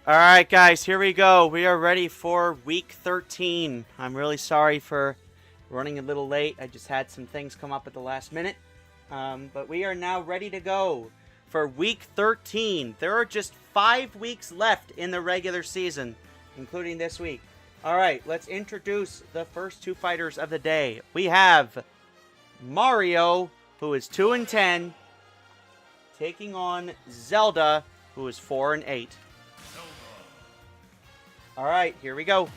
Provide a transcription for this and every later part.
Alright guys, here we go. We are ready for week 13. I'm really sorry for running a little late. I just had some things come up at the last minute. But we are now ready to go for week 13. There are just 5 weeks left in the regular season, including this week. Alright, let's introduce the first two fighters of the day. We have Mario, who is 2-10, taking on Zelda, who is 4-8. Alright, here we go.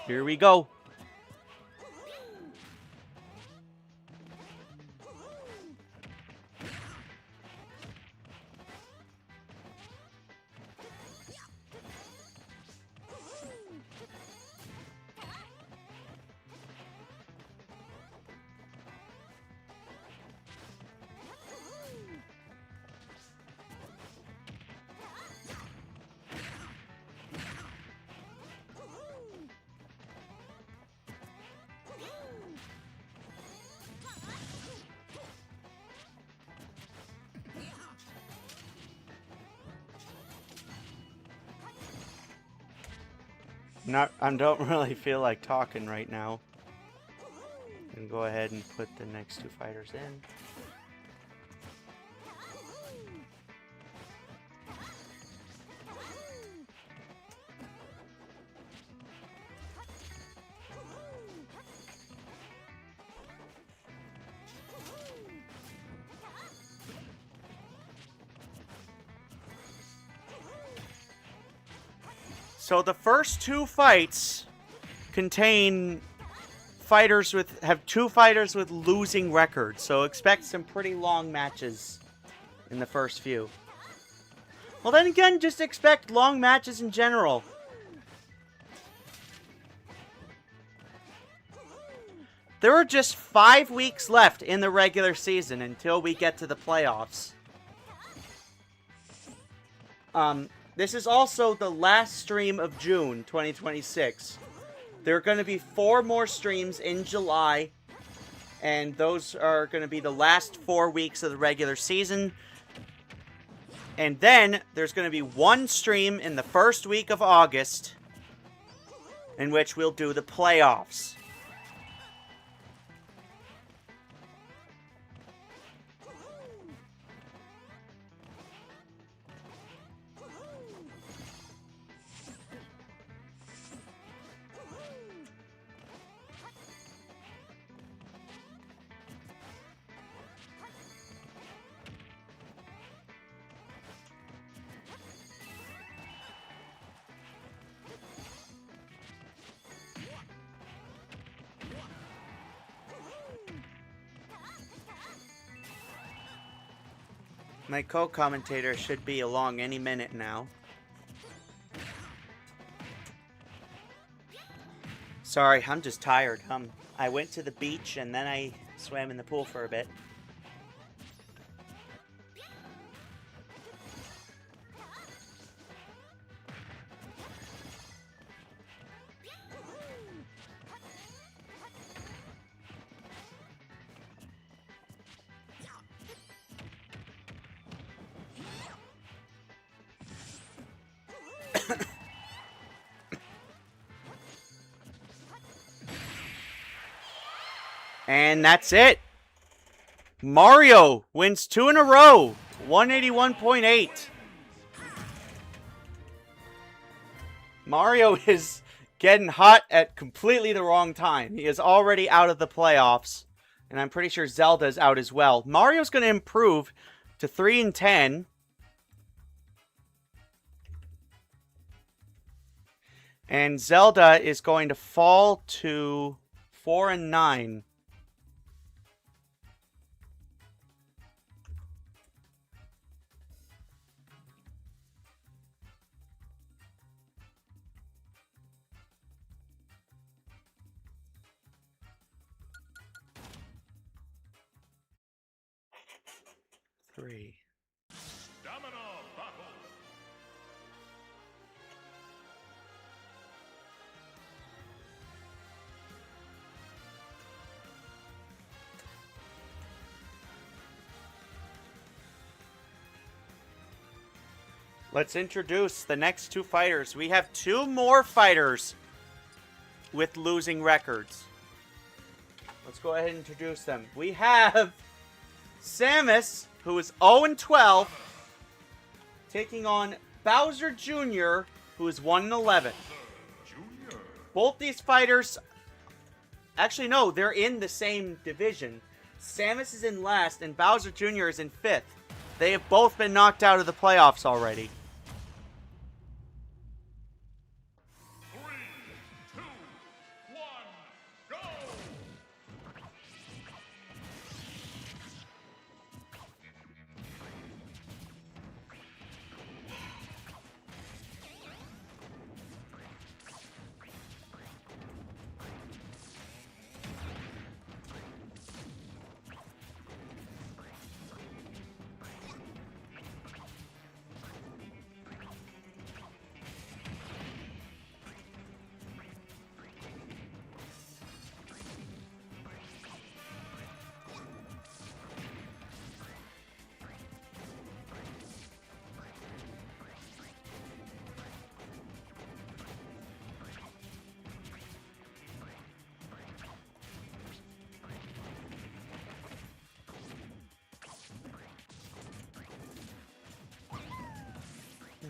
Here we go. I don't really feel like talking right now. I'm gonna go ahead and put the next two fighters in. So the first two fights contain have two fighters with losing records. So expect some pretty long matches in the first few. Well, then again, just expect long matches in general. There are just 5 weeks left in the regular season until we get to the playoffs. This is also the last stream of June 2026. There are going to be 4 more streams in July, and those are going to be the last 4 weeks of the regular season. And then there's going to be 1 stream in the first week of August, in which we'll do the playoffs. My co-commentator should be along any minute now. Sorry, I'm just tired. I went to the beach and then I swam in the pool for a bit. And that's it. Mario wins 2 in a row. 181.8. Mario is getting hot at completely the wrong time. He is already out of the playoffs. And I'm pretty sure Zelda's out as well. Mario's going to improve to 3-10. And Zelda is going to fall to 4-9. Three. Domino battle. Let's introduce the next two fighters. We have two more fighters with losing records. Let's go ahead and introduce them. We have Samus, who is 0-12, taking on Bowser Jr., who is 1-11. Both these fighters... Actually, no, they're in the same division. Samus is in last, and Bowser Jr. is in 5th. They have both been knocked out of the playoffs already.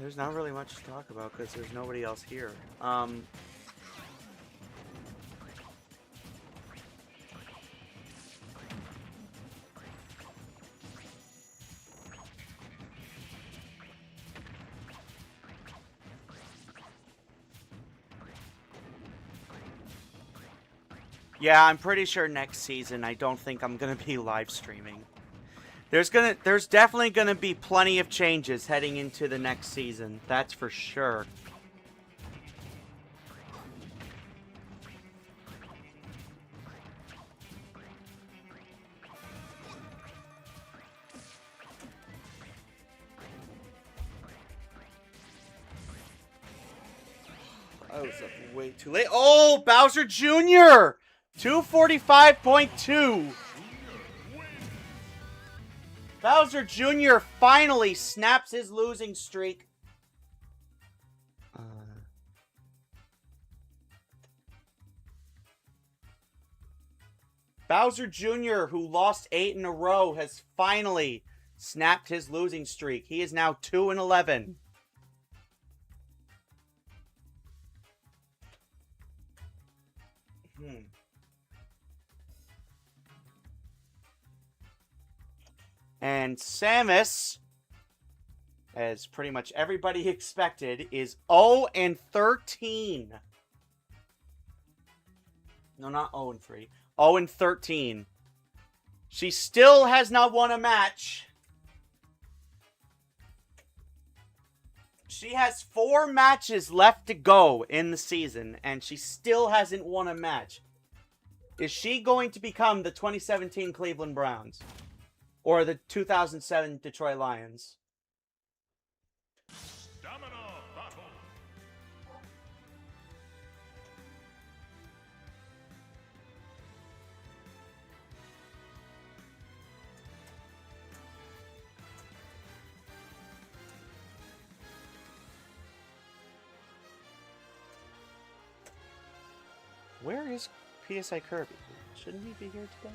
There's not really much to talk about because there's nobody else here. Yeah, I'm pretty sure next season I don't think I'm gonna be live streaming. There's definitely gonna be plenty of changes heading into the next season. That's for sure. I was up way too late. Oh, Bowser Jr. 245.2. Bowser Jr. finally snaps his losing streak. Bowser Jr., who lost 8 in a row, has finally snapped his losing streak. He is now 2-11. And Samus, as pretty much everybody expected, is 0-13. No, not 0-3. 0-13. She still has not won a match. She has 4 matches left to go in the season, and she still hasn't won a match. Is she going to become the 2017 Cleveland Browns? Or the 2007 Detroit Lions? Stamina battle. Where is PSI Kirby? Shouldn't he be here today?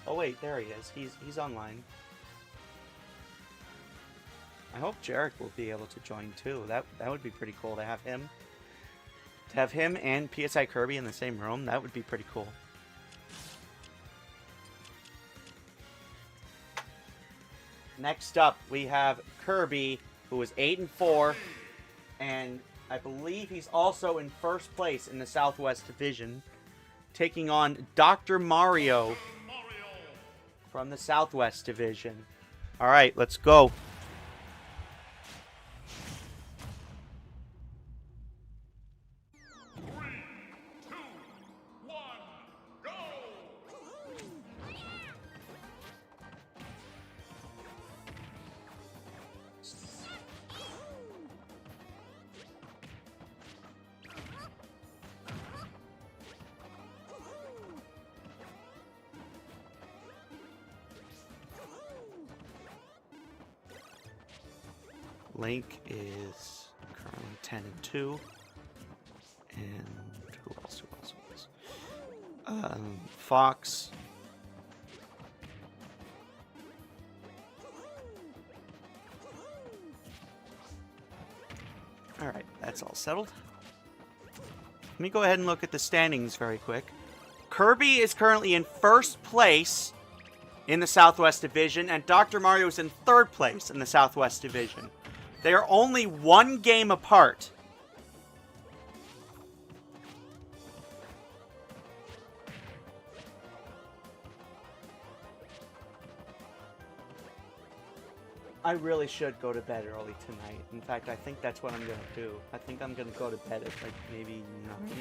Oh wait, there he is. He's online. I hope Jarek will be able to join too. That would be pretty cool to have him. To have him and PSI Kirby in the same room, that would be pretty cool. Next up, we have Kirby, who is 8-4, and I believe he's also in first place in the Southwest Division, taking on Dr. Mario from the Southwest Division. All right, let's go. Link is currently 10 and 2. And who else? Fox. Alright, that's all settled. Let me go ahead and look at the standings very quick. Kirby is currently in first place in the Southwest Division, and Dr. Mario is in third place in the Southwest Division. They are only one game apart. I really should go to bed early tonight. In fact, I think that's what I'm going to do. I think I'm going to go to bed at like maybe 9.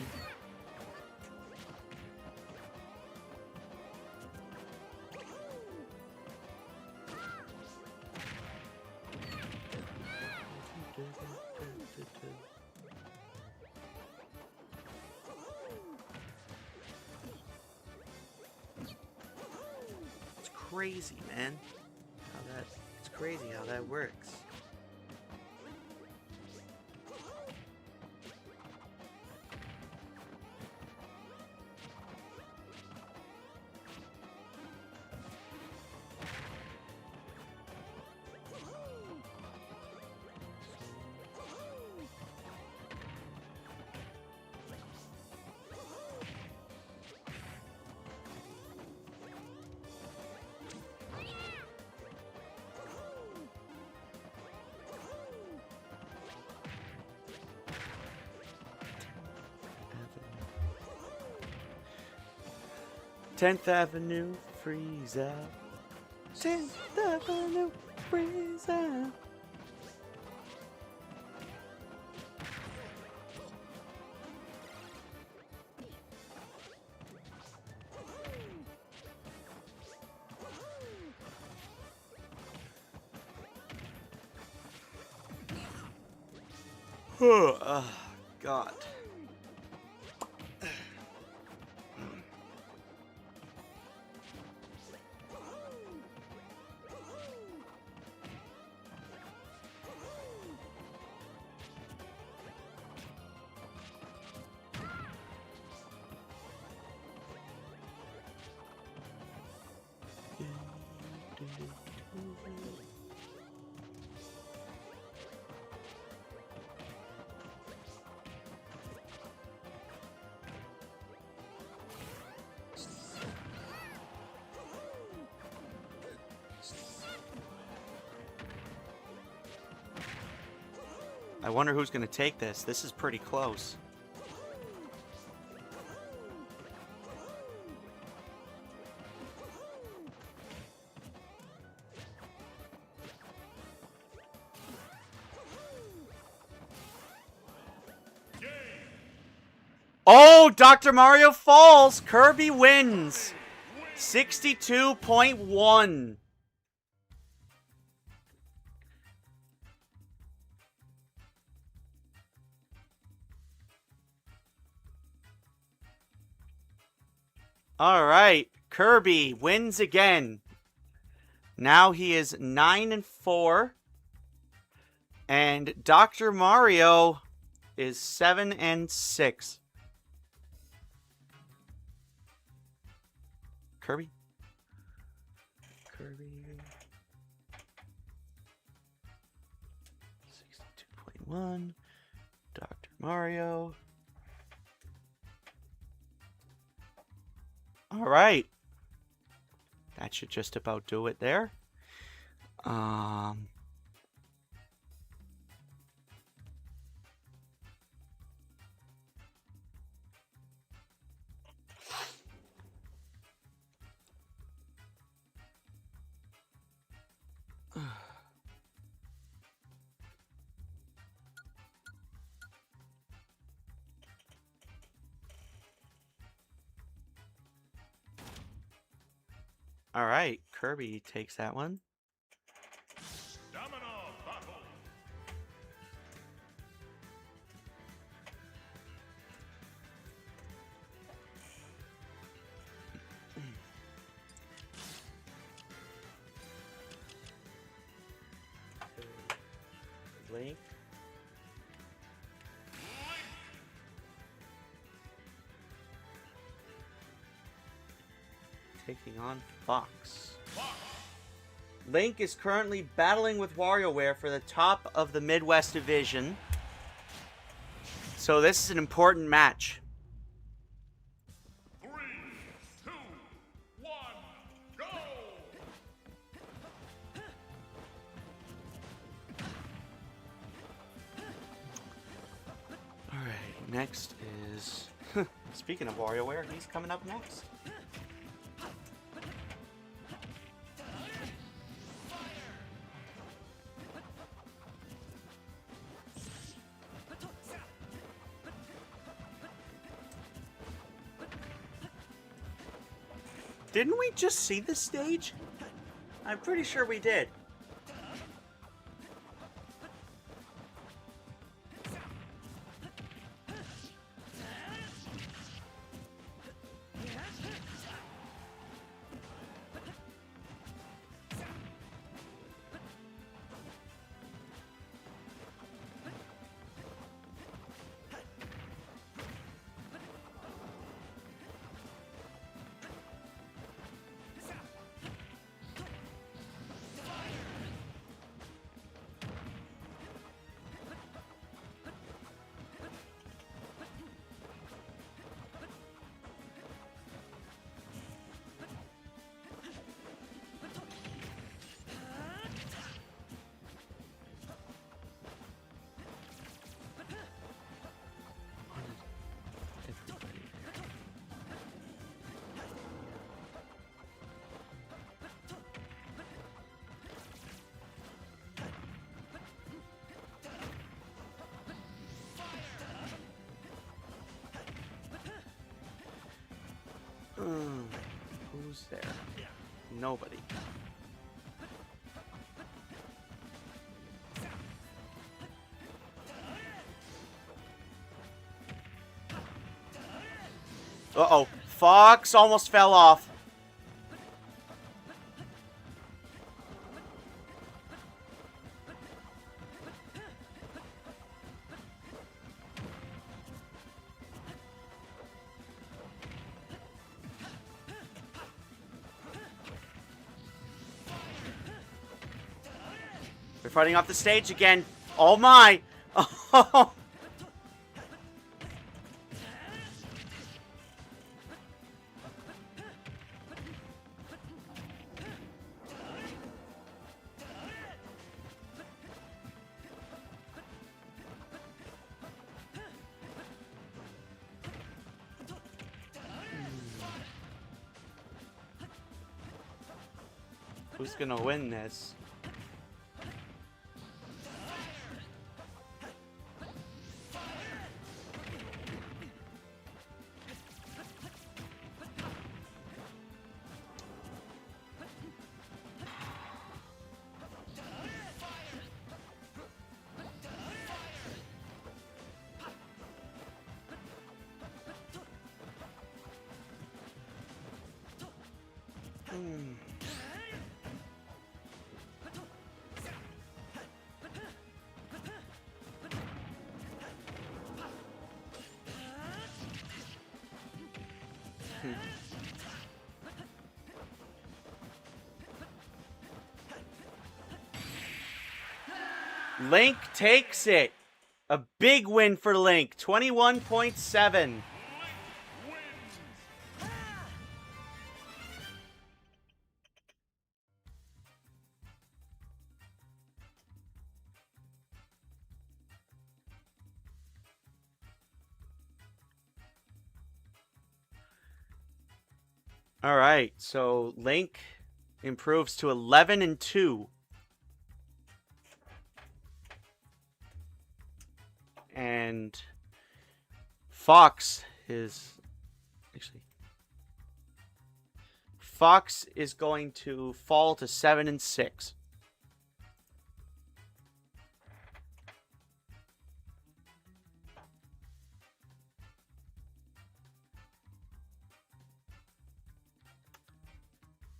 It's crazy, man. It's crazy how that works. Tenth Avenue, freeze out. 10th Avenue, freeze out. Oh, God. I wonder who's going to take this. This is pretty close. Oh, Dr. Mario falls. Kirby wins. 62.1. All right, Kirby wins again. Now he is 9 and 4, and Dr. Mario is 7 and 6. Kirby. 62.1. Dr. Mario. All right. That should just about do it there. All right, Kirby takes that one. taking on Fox. Link is currently battling with WarioWare for the top of the Midwest Division. So this is an important match. 3, 2, 1, go! Alright, next is... Speaking of WarioWare, he's coming up next. Didn't we just see this stage? I'm pretty sure we did. Who's there? Nobody. Uh-oh. Fox almost fell off. They're fighting off the stage again. Oh my! Oh. Who's gonna win this? Link takes it. A big win for Link. 21.7. All right, so Link improves to 11-2. And Fox is going to fall to 7-6.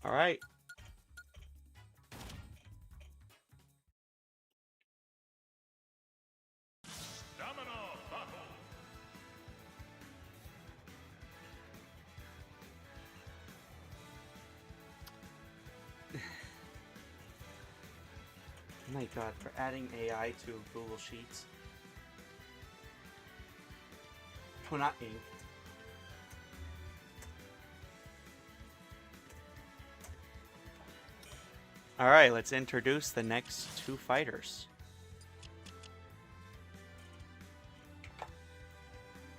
All right. Oh my god, for adding AI to Google Sheets. Oh, not ink. Alright, let's introduce the next two fighters.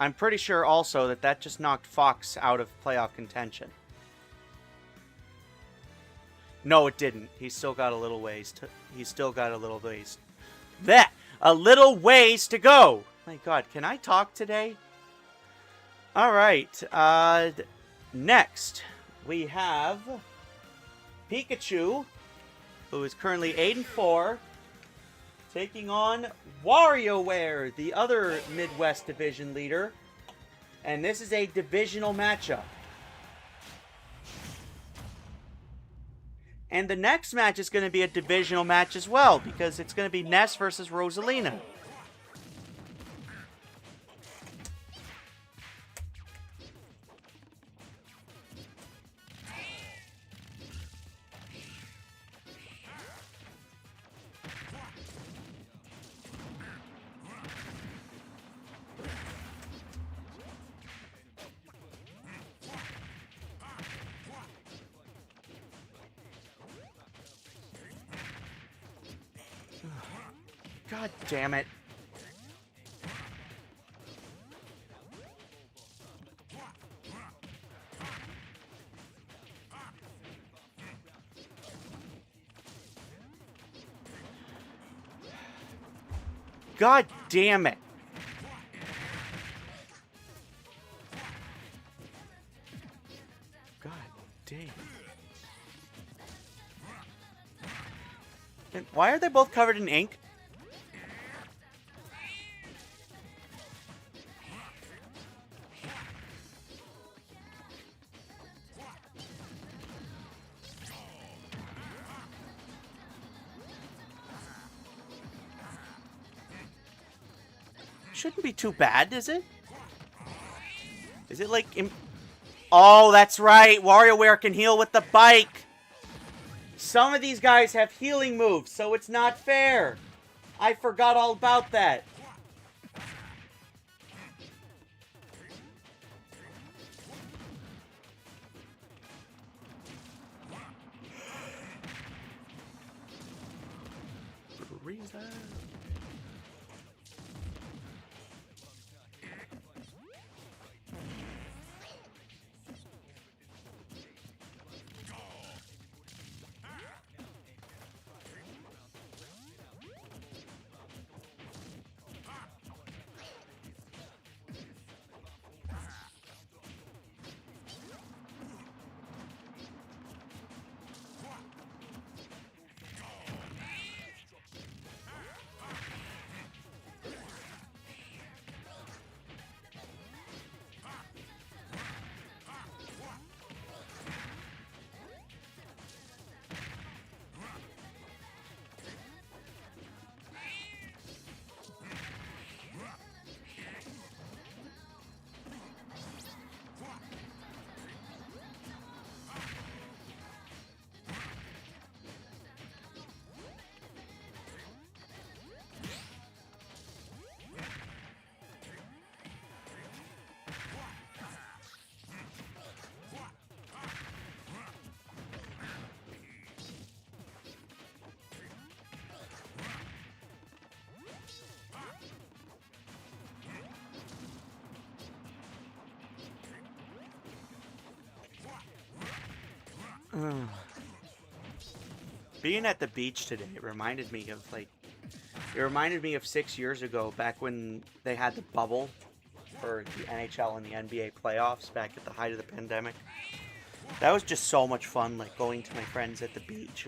I'm pretty sure also that just knocked Fox out of playoff contention. No, it didn't. He's still got a little ways to... He's still got a little ways... That! A little ways to go! My god, can I talk today? Alright, next, we have Pikachu, who is currently 8-4, taking on WarioWare, the other Midwest Division leader. And this is a divisional matchup. And the next match is going to be a divisional match as well, because it's going to be Ness versus Rosalina. God damn it. God damn it. God damn. And why are they both covered in ink? Shouldn't be too bad, is it? Is it like... Oh, that's right. WarioWare can heal with the bike. Some of these guys have healing moves, so it's not fair. I forgot all about that. Reason. Being at the beach today reminded me of it reminded me of 6 years ago, back when they had the bubble for the NHL and the NBA playoffs back at the height of the pandemic. That was just so much fun, like going to my friends at the beach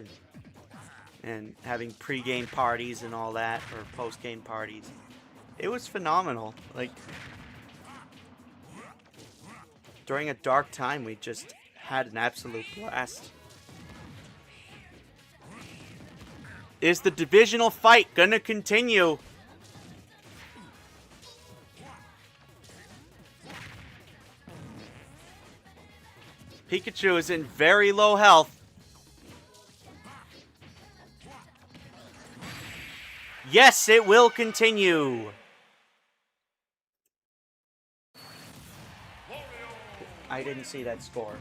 and having pre-game parties and all that, or post-game parties. It was phenomenal. Like, during a dark time, we just had an absolute blast. Is the divisional fight gonna continue? Pikachu is in very low health. Yes, it will continue. I didn't see that score.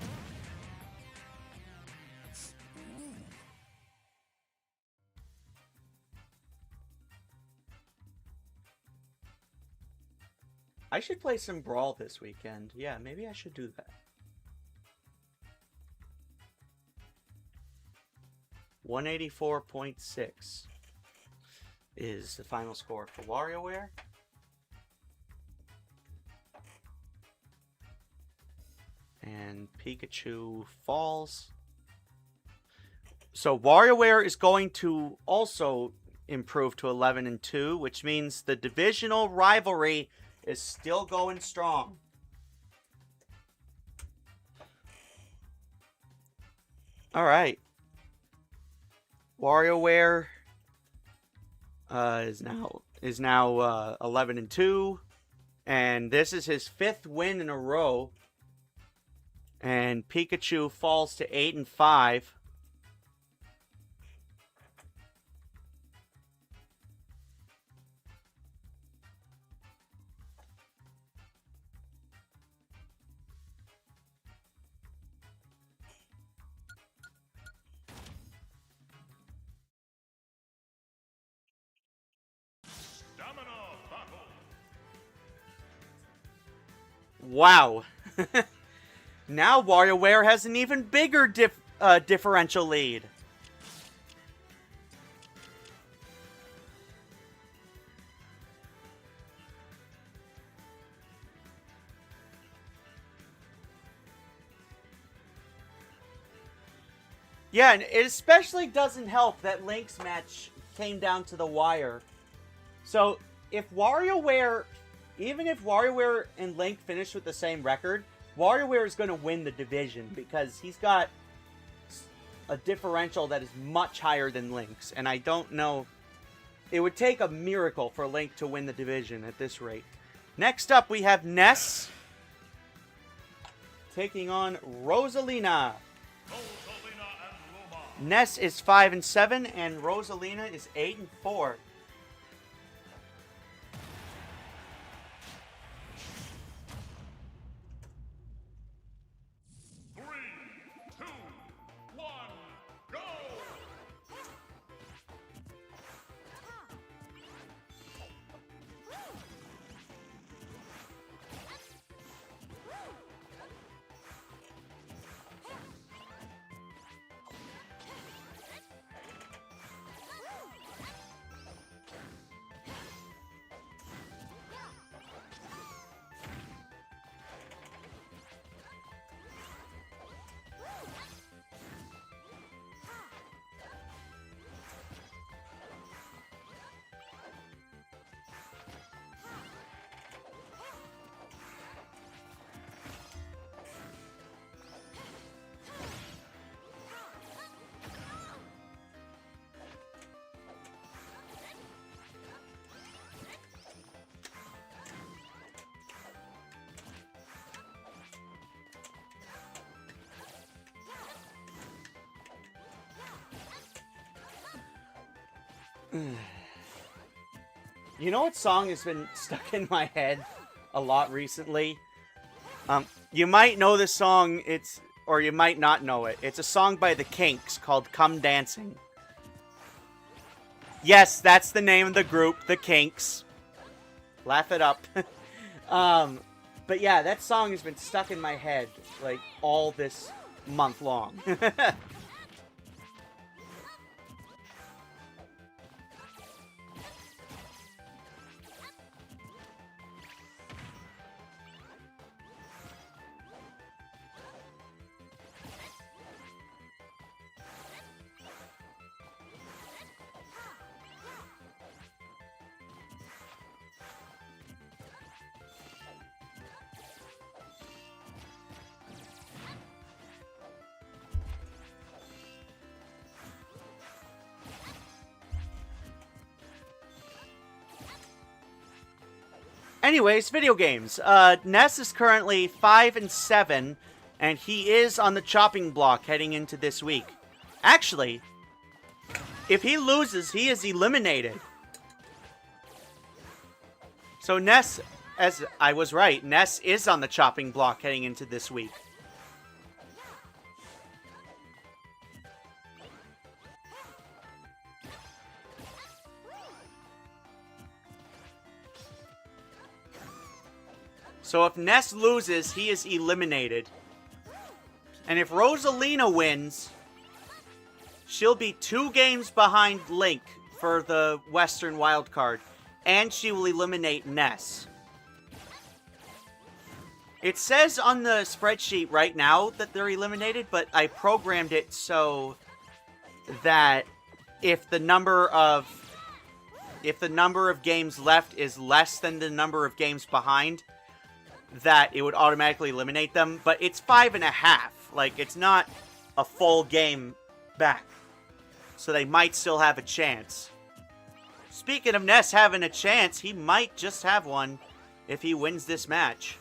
I should play some Brawl this weekend. Yeah, maybe I should do that. 184.6 is the final score for WarioWare. And Pikachu falls. So WarioWare is going to also improve to 11-2, which means the divisional rivalry is still going strong. All right. WarioWare is now 11-2, and this is his 5th win in a row. And Pikachu falls to 8-5. Wow. Now WarioWare has an even bigger differential lead. Yeah, and it especially doesn't help that Link's match came down to the wire. So, if WarioWare, even if WarioWare and Link finish with the same record, WarioWare is going to win the division because he's got a differential that is much higher than Link's. And I don't know, it would take a miracle for Link to win the division at this rate. Next up, we have Ness taking on Rosalina. Ness is 5-7, and Rosalina is 8-4. You know what song has been stuck in my head a lot recently? You might know this song, or you might not know it. It's a song by the Kinks called Come Dancing. Yes, that's the name of the group, the Kinks. Laugh it up. But yeah, that song has been stuck in my head, like, all this month long. Anyways, video games. Ness is currently 5-7, and he is on the chopping block heading into this week. Actually, if he loses, he is eliminated. So Ness, as I was right, Ness is on the chopping block heading into this week. So if Ness loses, he is eliminated. And if Rosalina wins, she'll be 2 games behind Link for the Western wildcard. And she will eliminate Ness. It says on the spreadsheet right now that they're eliminated, but I programmed it so that if the number of games left is less than the number of games behind, that it would automatically eliminate them. But it's 5.5. Like, it's not a full game back. So they might still have a chance. Speaking of Ness having a chance, he might just have one if he wins this match.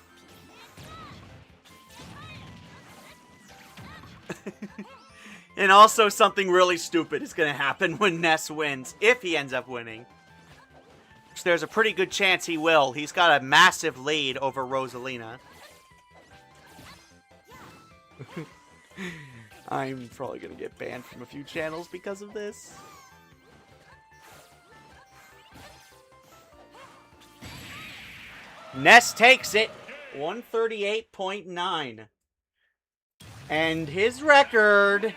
And also something really stupid is going to happen when Ness wins, if he ends up winning. So there's a pretty good chance he will. He's got a massive lead over Rosalina. I'm probably going to get banned from a few channels because of this. Ness takes it, 138.9. And his record,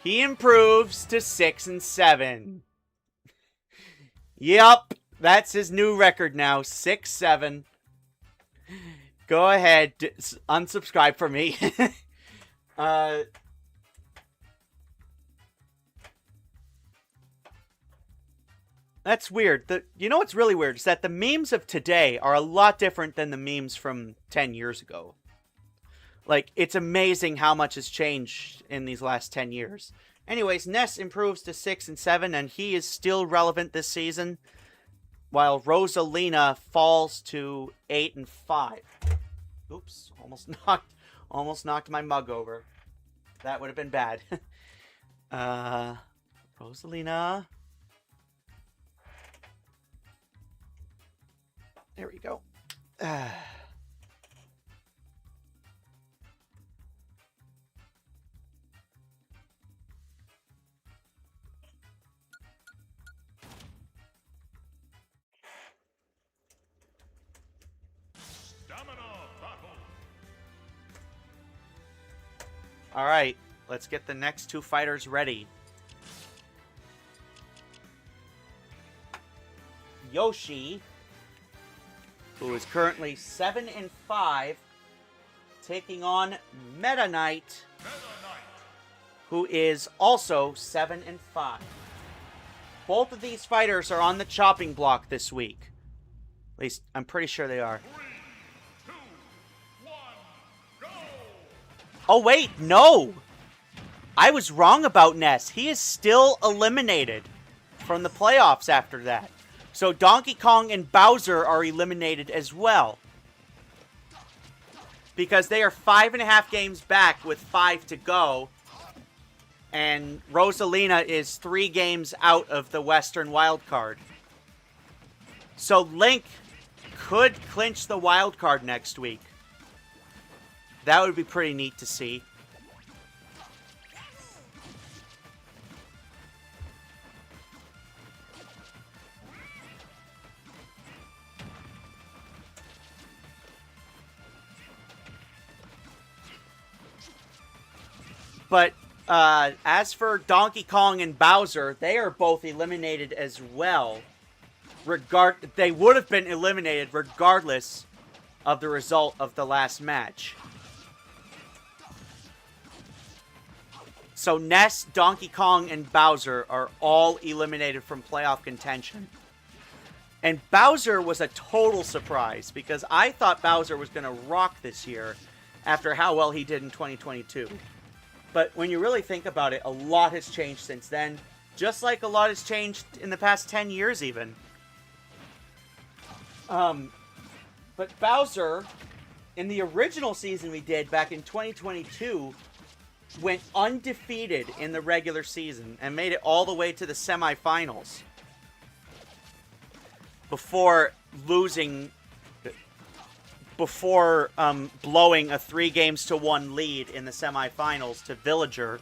he improves to 6-7. Yup, that's his new record now, 6-7. Go ahead, unsubscribe for me. That's weird. You know what's really weird is that the memes of today are a lot different than the memes from 10 years ago. Like, it's amazing how much has changed in these last 10 years. Anyways, Ness improves to 6-7, and he is still relevant this season, while Rosalina falls to 8-5. Oops, almost knocked my mug over. That would have been bad. Rosalina. There we go. All right, let's get the next 2 fighters ready. Yoshi, who is currently 7-5, taking on Meta Knight, who is also 7-5. Both of these fighters are on the chopping block this week. At least, I'm pretty sure they are. 3, 2, 1, go! Oh, wait, no! I was wrong about Ness. He is still eliminated from the playoffs after that. So Donkey Kong and Bowser are eliminated as well. Because they are 5.5 games back with 5 to go. And Rosalina is 3 games out of the Western wildcard. So Link could clinch the wildcard next week. That would be pretty neat to see. But as for Donkey Kong and Bowser, they are both eliminated as well. They would have been eliminated regardless of the result of the last match. So Ness, Donkey Kong, and Bowser are all eliminated from playoff contention. And Bowser was a total surprise because I thought Bowser was going to rock this year after how well he did in 2022. But when you really think about it, a lot has changed since then. Just like a lot has changed in the past 10 years even. But Bowser, in the original season we did back in 2022, went undefeated in the regular season and made it all the way to the semifinals. Before losing before blowing a 3-1 lead in the semifinals to Villager,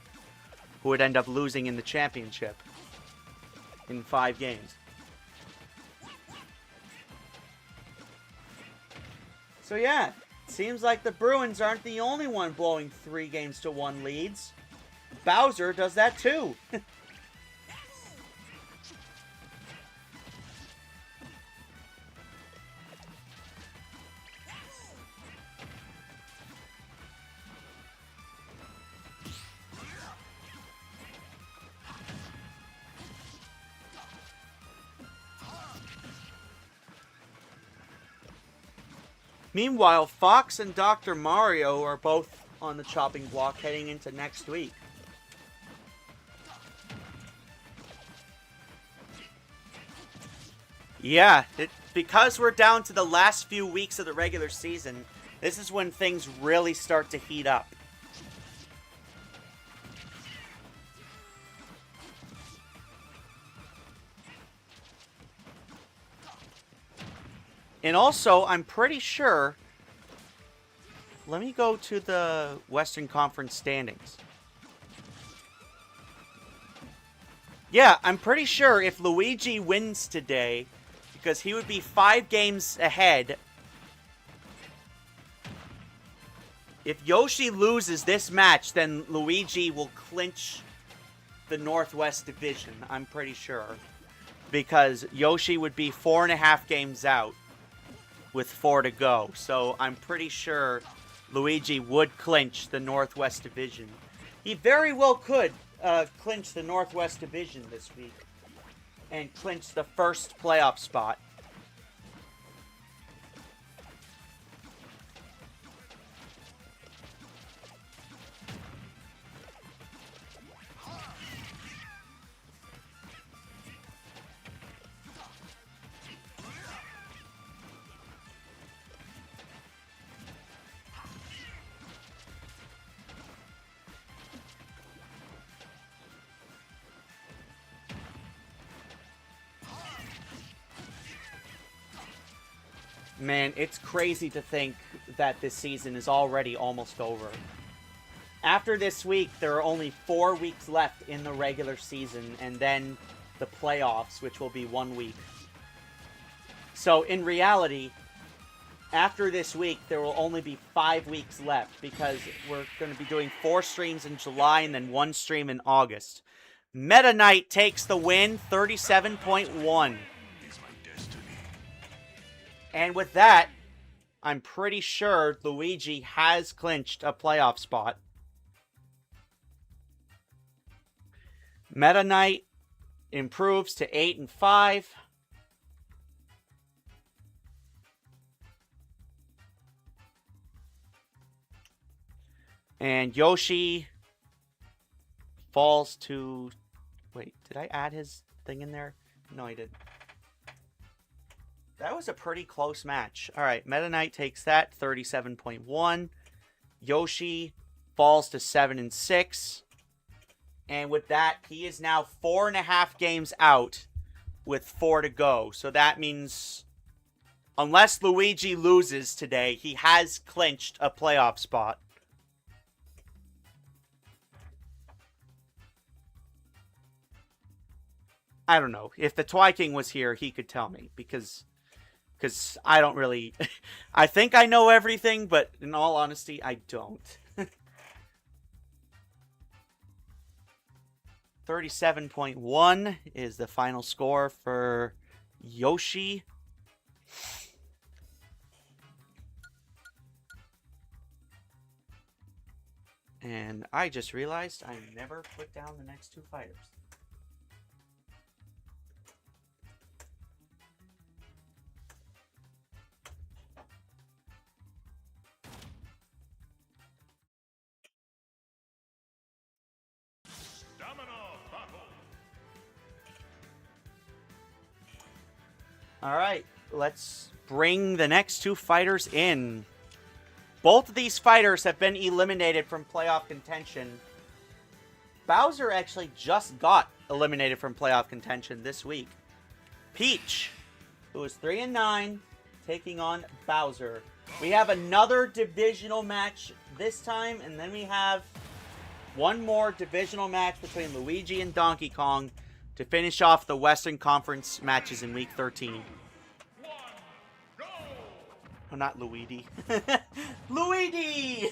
who would end up losing in the championship in 5 games. So yeah, seems like the Bruins aren't the only one blowing 3-1 leads. Bowser does that too. Meanwhile, Fox and Dr. Mario are both on the chopping block heading into next week. Yeah, because we're down to the last few weeks of the regular season, this is when things really start to heat up. And also, I'm pretty sure... Let me go to the Western Conference standings. Yeah, I'm pretty sure if Luigi wins today, because he would be 5 games ahead. If Yoshi loses this match, then Luigi will clinch the Northwest Division, I'm pretty sure. Because Yoshi would be 4.5 games out with 4 to go. So I'm pretty sure Luigi would clinch the Northwest Division. He very well could clinch the Northwest Division this week and clinch the first playoff spot. Man, it's crazy to think that this season is already almost over. After this week, there are only 4 weeks left in the regular season, and then the playoffs, which will be 1 week. So, in reality, after this week, there will only be 5 weeks left, because we're going to be doing 4 streams in July and then 1 stream in August. Meta Knight takes the win, 37.1. And with that, I'm pretty sure Luigi has clinched a playoff spot. Meta Knight improves to 8-5. And Yoshi falls to... Wait, did I add his thing in there? No, I didn't. That was a pretty close match. All right, Meta Knight takes that, 37.1. Yoshi falls to 7-6. And with that, he is now 4.5 games out with 4 to go. So that means, unless Luigi loses today, he has clinched a playoff spot. I don't know. If the Twi-King was here, he could tell me, because I don't really... I think I know everything, but in all honesty, I don't. 37.1 is the final score for Yoshi. And I just realized I never put down the next 2 fighters. Alright, let's bring the next 2 fighters in. Both of these fighters have been eliminated from playoff contention. Bowser actually just got eliminated from playoff contention this week. Peach, who is 3-9, taking on Bowser. We have another divisional match this time, and then we have one more divisional match between Luigi and Donkey Kong to finish off the Western Conference matches in Week 13. Oh, not Luigi. Luigi!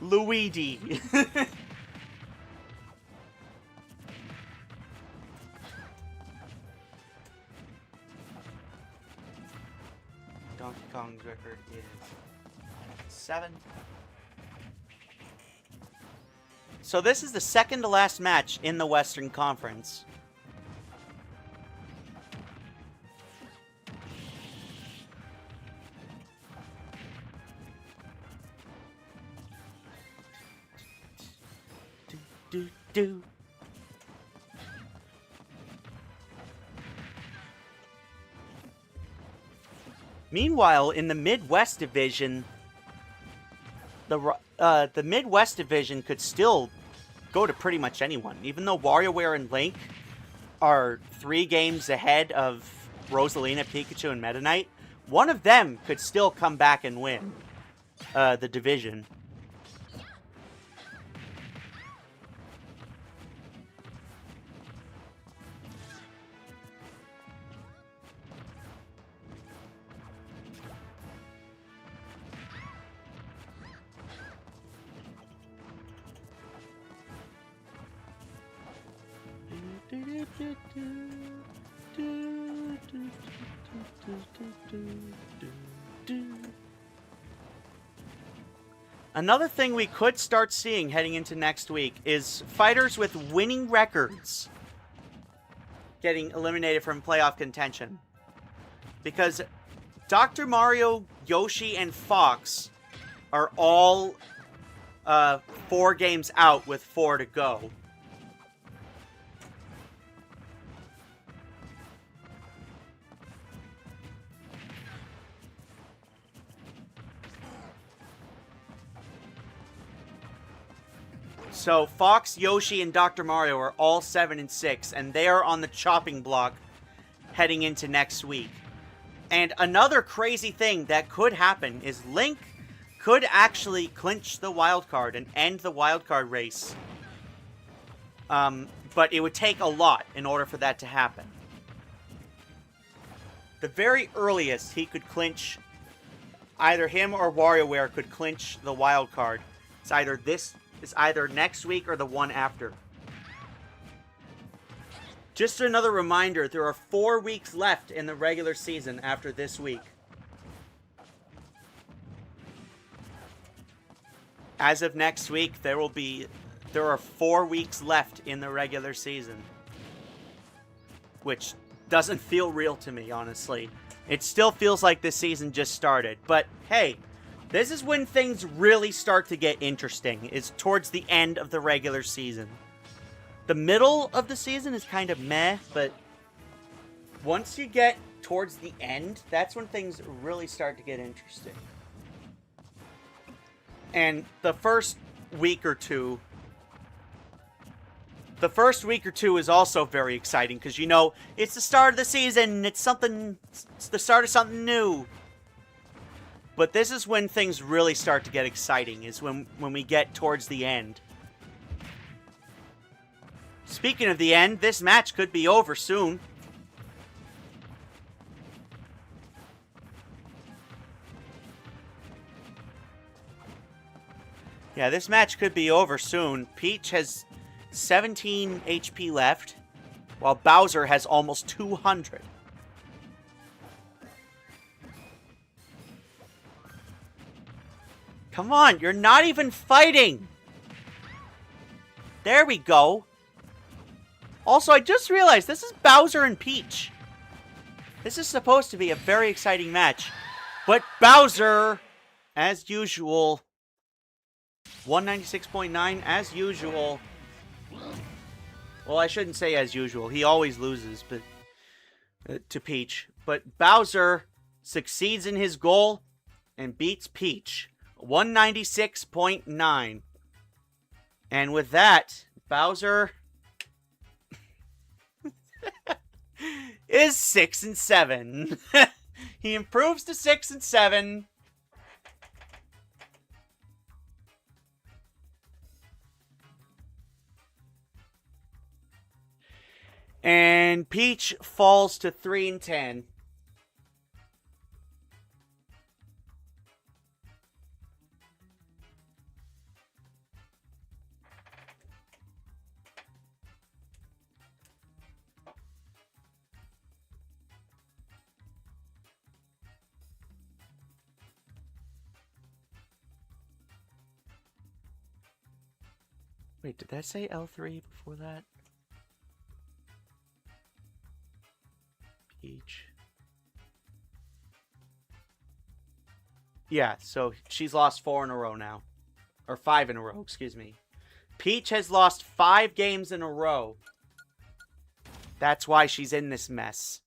Luigi. Donkey Kong's record is 7. So this is the second to last match in the Western Conference. Do. Meanwhile, in the Midwest Division, the Midwest Division could still go to pretty much anyone. Even though WarioWare and Link are 3 games ahead of Rosalina, Pikachu, and Meta Knight, one of them could still come back and win the division. Another thing we could start seeing heading into next week is fighters with winning records getting eliminated from playoff contention. Because Dr. Mario, Yoshi, and Fox are all 4 games out with 4 to go. So Fox, Yoshi, and Dr. Mario are all 7-6, and they are on the chopping block heading into next week. And another crazy thing that could happen is Link could actually clinch the wild card and end the wild card race. But it would take a lot in order for that to happen. The very earliest he could clinch, either him or WarioWare could clinch the wild card. It's either next week or the one after. Just another reminder, there are 4 weeks left in the regular season after this week. As of next week, there are 4 weeks left in the regular season. Which doesn't feel real to me, honestly. It still feels like this season just started. But hey, this is when things really start to get interesting, is towards the end of the regular season. The middle of the season is kind of meh, but once you get towards the end, that's when things really start to get interesting. And the first week or two is also very exciting, because, you know, it's the start of the season, it's the start of something new. But this is when things really start to get exciting, is when we get towards the end. Speaking of the end, this match could be over soon. Yeah, this match could be over soon. Peach has 17 HP left, while Bowser has almost 200. Come on, you're not even fighting! There we go. Also, I just realized this is Bowser and Peach. This is supposed to be a very exciting match. But Bowser, as usual, 196.9 as usual. Well, I shouldn't say as usual. He always loses to Peach. But Bowser succeeds in his goal and beats Peach. 196.9. And with that, Bowser is 6-7. He improves to 6-7. And Peach falls to 3-10. Wait, did that say L3 before that? Peach. Yeah, so she's lost 4 in a row now. Or 5 in a row, excuse me. Peach has lost 5 games in a row. That's why she's in this mess.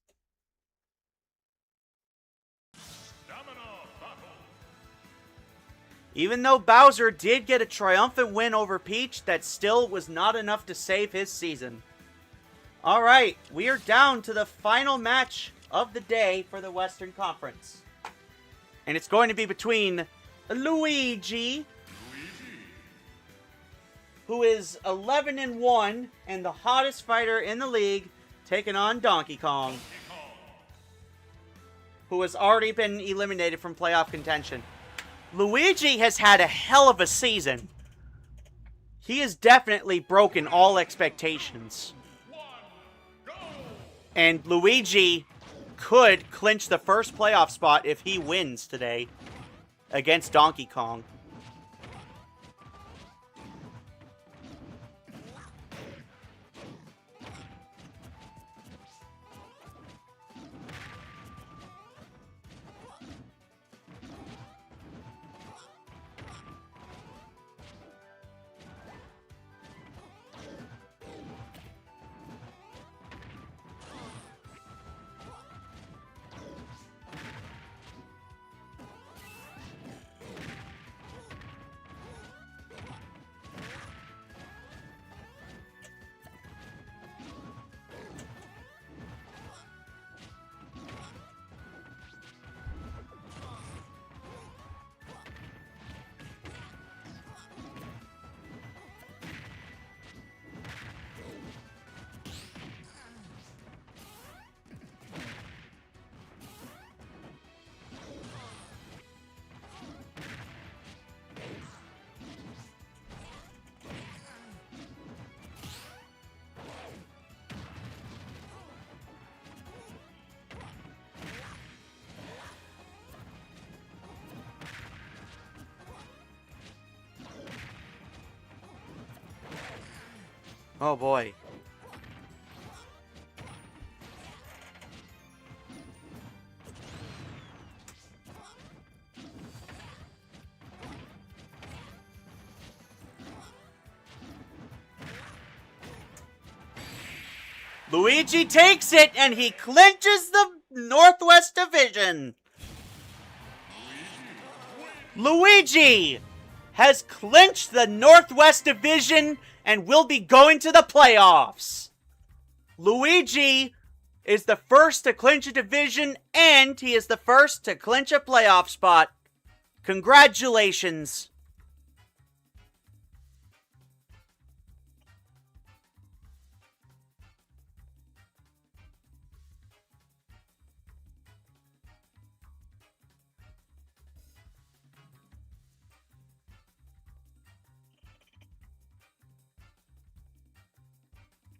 Even though Bowser did get a triumphant win over Peach, that still was not enough to save his season. Alright, we are down to the final match of the day for the Western Conference. And it's going to be between Luigi, who is 11-1 and the hottest fighter in the league, taking on Donkey Kong, who has already been eliminated from playoff contention. Luigi has had a hell of a season. He has definitely broken all expectations. And Luigi could clinch the first playoff spot if he wins today against Donkey Kong. Oh boy. Luigi takes it and he clinches the Northwest Division. Luigi has clinched the Northwest Division and will be going to the playoffs. Luigi is the first to clinch a division, and he is the first to clinch a playoff spot. Congratulations.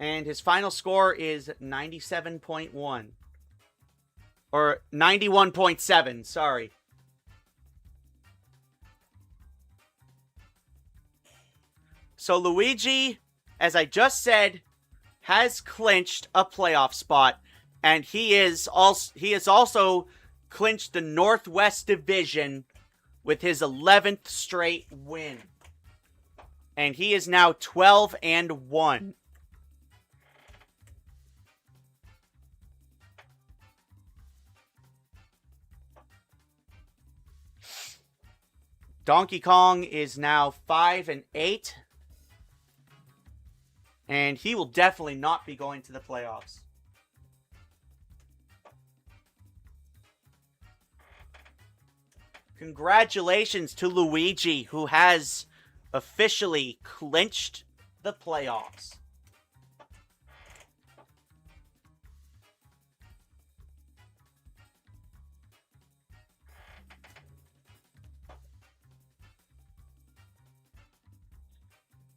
And his final score is 97.1. Or 91.7, sorry. So Luigi, as I just said, has clinched a playoff spot. And he has also clinched the Northwest Division with his 11th straight win. And he is now 12-1. Donkey Kong is now 5-8. And he will definitely not be going to the playoffs. Congratulations to Luigi, who has officially clinched the playoffs.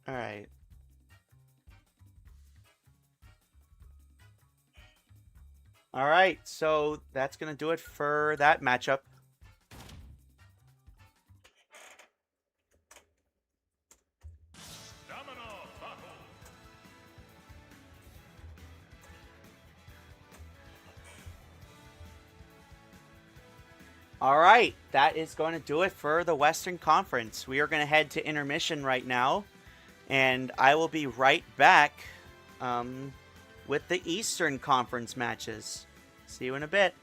All right. All right, so that's going to do it for that matchup. All right, that is going to do it for the Western Conference. We are going to head to intermission right now, and I will be right back with the Eastern Conference matches. See you in a bit.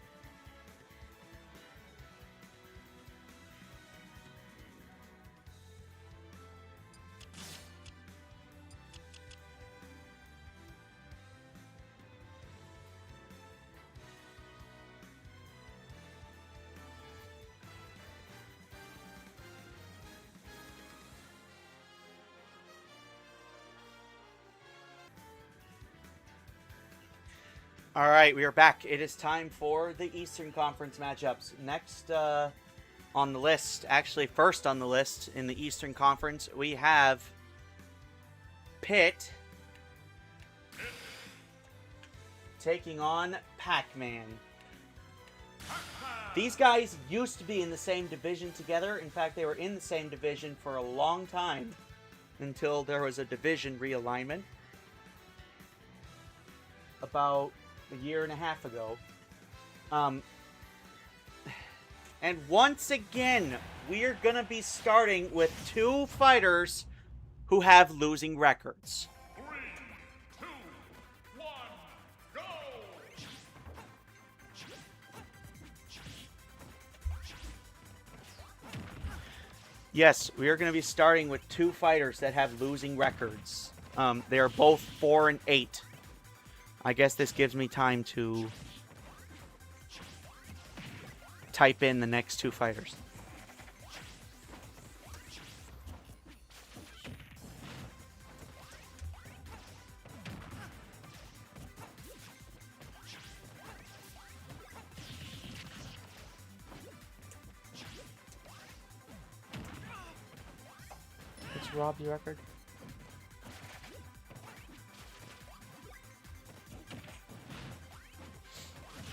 All right, we are back. It is time for the Eastern Conference matchups. Next on the list, actually first on the list in the Eastern Conference, we have Pitt taking on Pac-Man. These guys used to be in the same division together. In fact, they were in the same division for a long time until there was a division realignment about a year and a half ago. And once again, we're going to be starting with two fighters who have losing records. 3, 2, 1, go! Yes, we are going to be starting with two fighters that have losing records. They are both 4-8. I guess this gives me time to type in the next two fighters. What's Robb's record?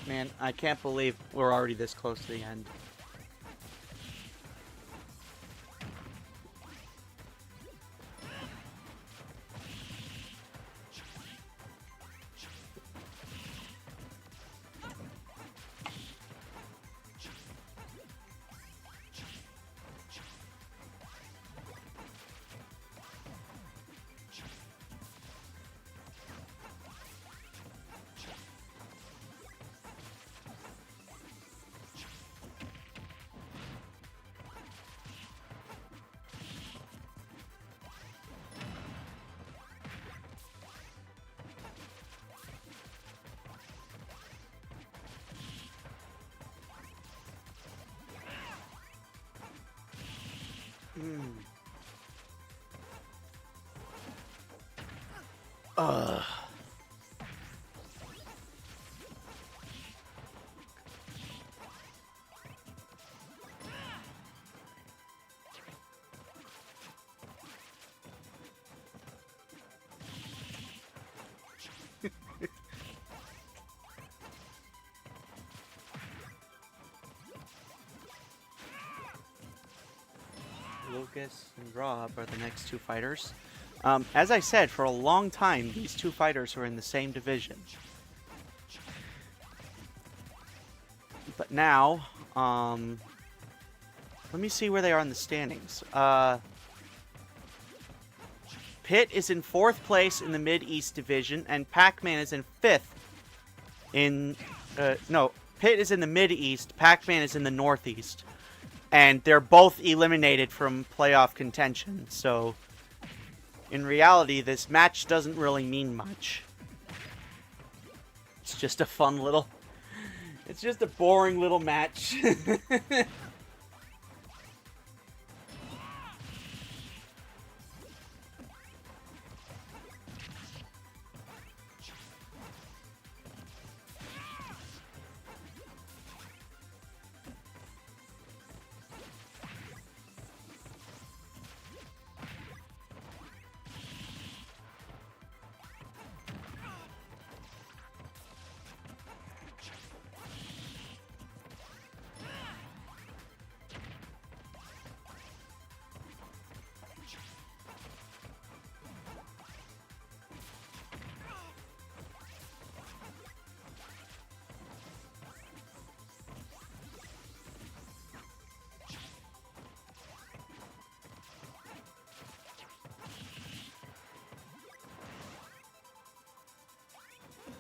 Man, I can't believe we're already this close to the end. Ugh. Lucas and Rob are the next two fighters. As I said, for a long time, these two fighters were in the same division. But now, let me see where they are in the standings. Pitt is in 4th place in the Mid-East Division, and Pac-Man is in 5th in... no, Pitt is in the Mid-East, Pac-Man is in the Northeast. And they're both eliminated from playoff contention, so... in reality, this match doesn't really mean much. It's just a fun little... it's just a boring little match.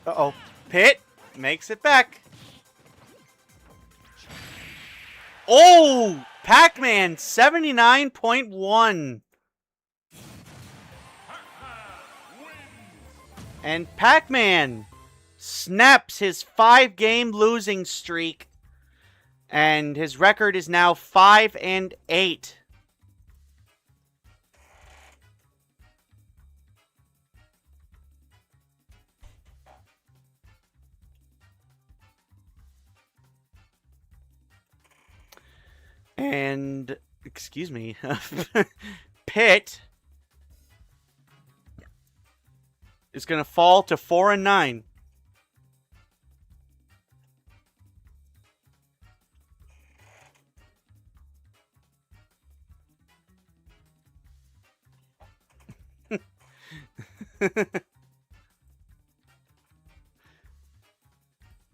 Uh-oh. Pit makes it back. Oh! Pac-Man 79.1. And Pac-Man snaps his 5-game losing streak. And his record is now 5-8. And, excuse me, Pitt is going to fall to 4-9.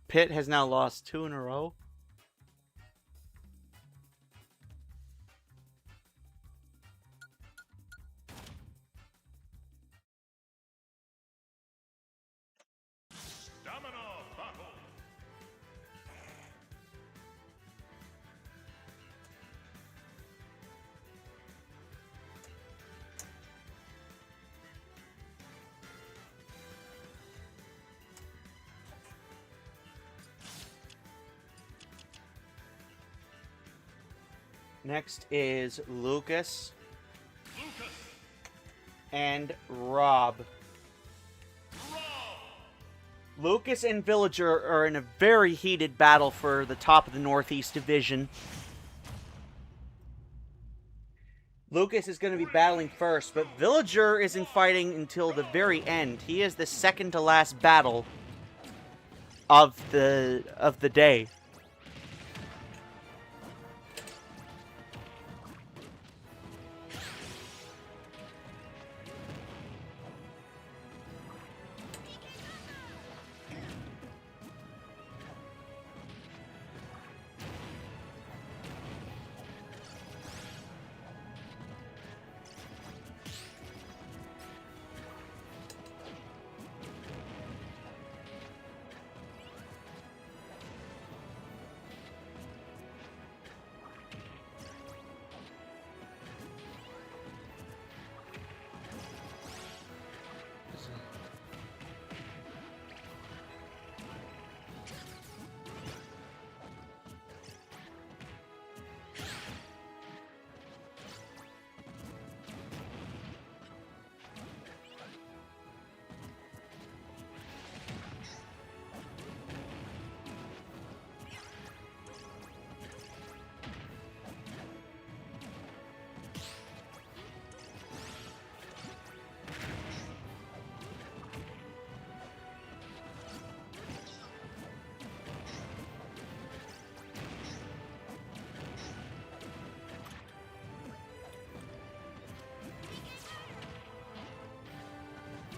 Pitt has now lost 2 in a row. Next is Lucas and Rob. Lucas and Villager are in a very heated battle for the top of the Northeast Division. Lucas is going to be battling first, but Villager isn't fighting until the very end. He is the second to last battle of the day.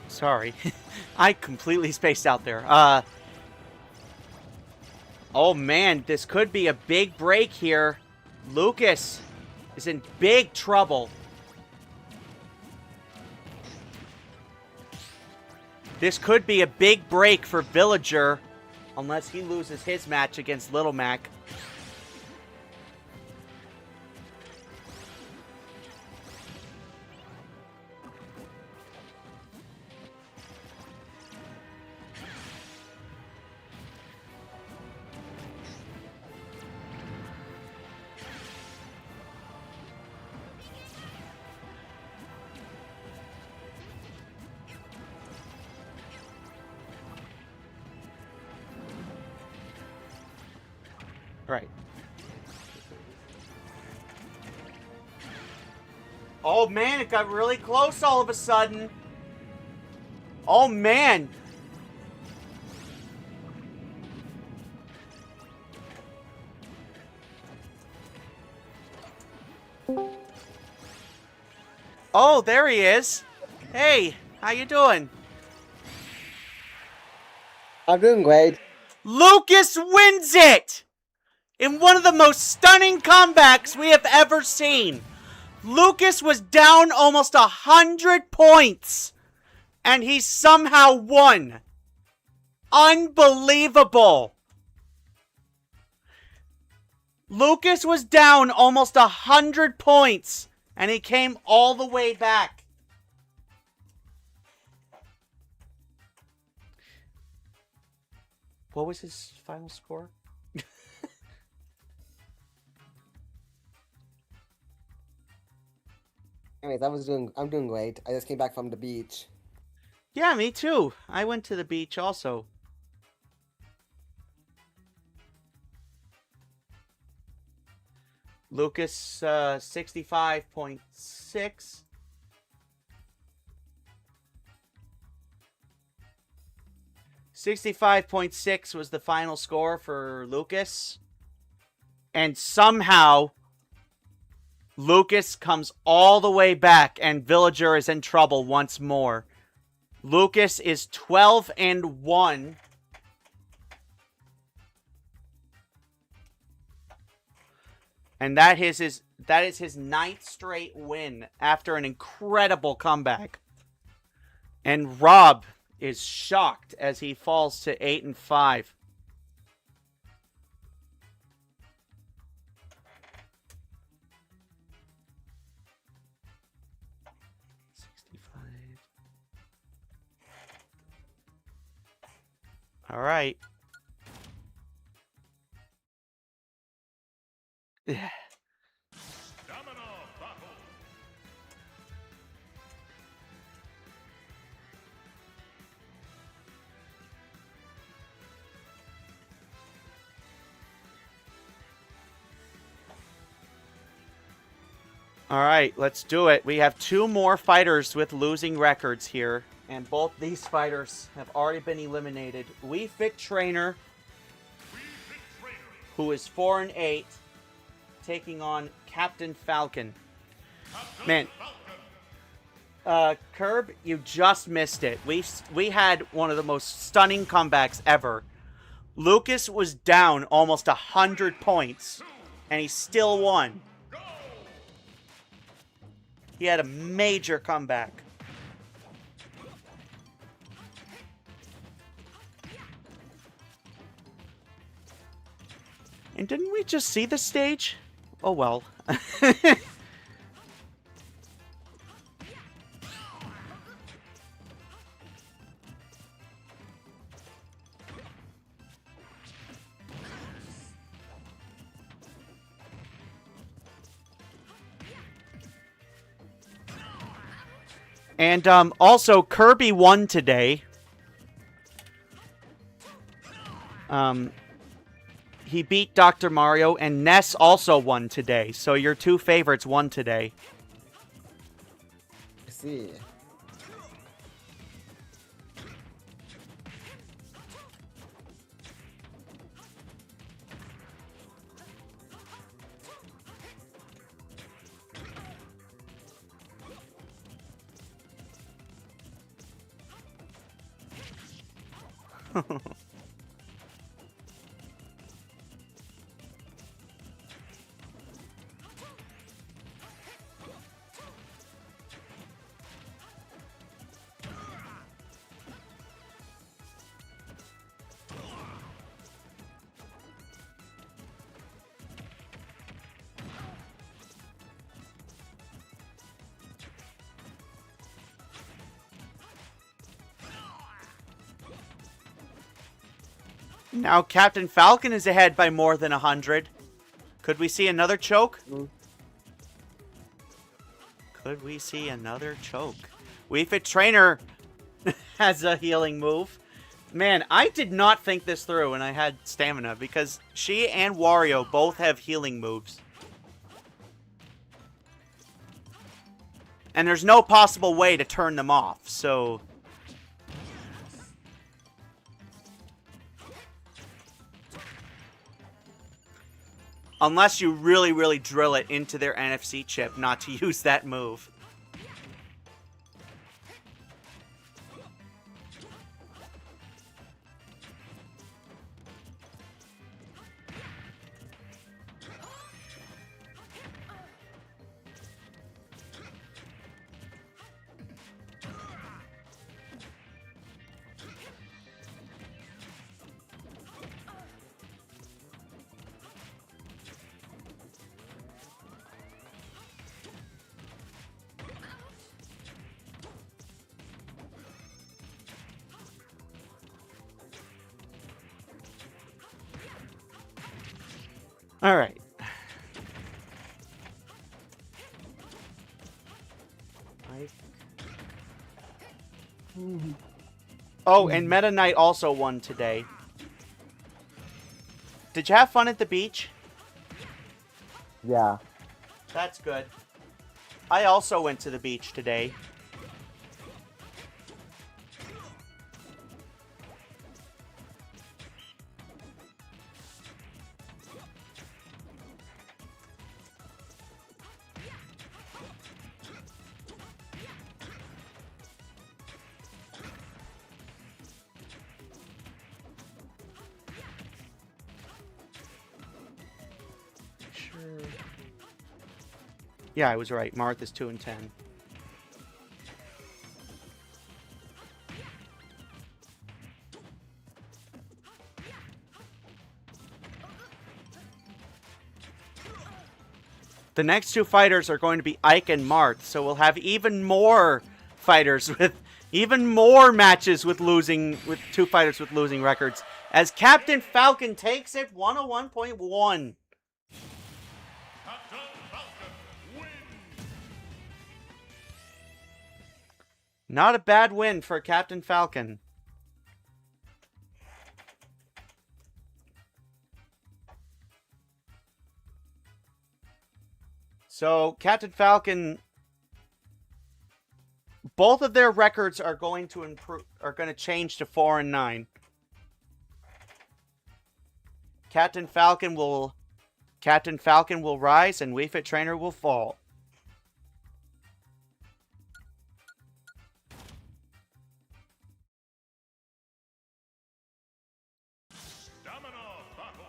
Sorry. I completely spaced out there. Oh man, this could be a big break here. Lucas is in big trouble. This could be a big break for Villager, unless he loses his match against Little Mac. Right. Oh man, it got really close all of a sudden. Oh man. Oh, there he is. Hey, how you doing? I'm doing great. Lucas wins it! In one of the most stunning comebacks we have ever seen. Lucas was down almost 100 points, and he somehow won. Unbelievable! Lucas was down almost 100 points, and he came all the way back. What was his final score? Anyways, I'm doing great. I just came back from the beach. Yeah, me too. I went to the beach also. Lucas, 65.6. .6 was the final score for Lucas. And somehow, Lucas comes all the way back and Villager is in trouble once more. Lucas is 12-1. And that is his 9th straight win after an incredible comeback. And Rob is shocked as he falls to 8-5. All right. Stamina battle. All right, let's do it. We have 2 more fighters with losing records here, and both these fighters have already been eliminated. We Fit Trainer, who is 4-8, taking on Captain Falcon. Man, Curb, you just missed it. We had one of the most stunning comebacks ever. Lucas was down almost 100 points, and he still won. He had a major comeback. And didn't we just see the stage? Oh well. And also, Kirby won today. He beat Dr. Mario, and Ness also won today. So your 2 favorites won today. I see. Now Captain Falcon is ahead by more than 100. Could we see another choke? Could we see another choke? Wii Fit Trainer has a healing move. Man, I did not think this through when I had stamina, because she and Wario both have healing moves. And there's no possible way to turn them off, so... Unless you really, really drill it into their NFC chip not to use that move. All right. Oh, and Meta Knight also won today. Did you have fun at the beach? Yeah. That's good. I also went to the beach today. Yeah, I was right. Martha's 2 and 10. The next two fighters are going to be Ike and Marth, so we'll have even more fighters with even more matches with two fighters with losing records. As Captain Falcon takes it 101.1. Captain Falcon wins. Not a bad win for Captain Falcon. So, Captain Falcon, both of their records are going to change to 4 and 9. Captain Falcon will rise and Wii Fit Trainer will fall. Stamina battle.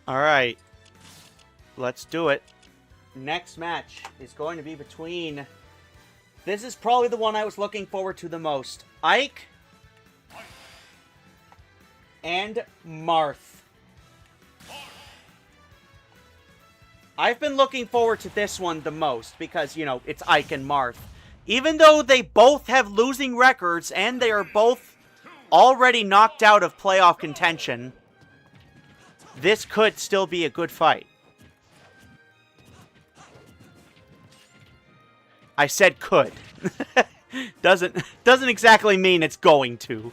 All right. Let's do it. Next match is going to be between... This is probably the one I was looking forward to the most. Ike and Marth. I've been looking forward to this one the most because, you know, it's Ike and Marth. Even though they both have losing records and they are both already knocked out of playoff contention, this could still be a good fight. I said could. Doesn't exactly mean it's going to.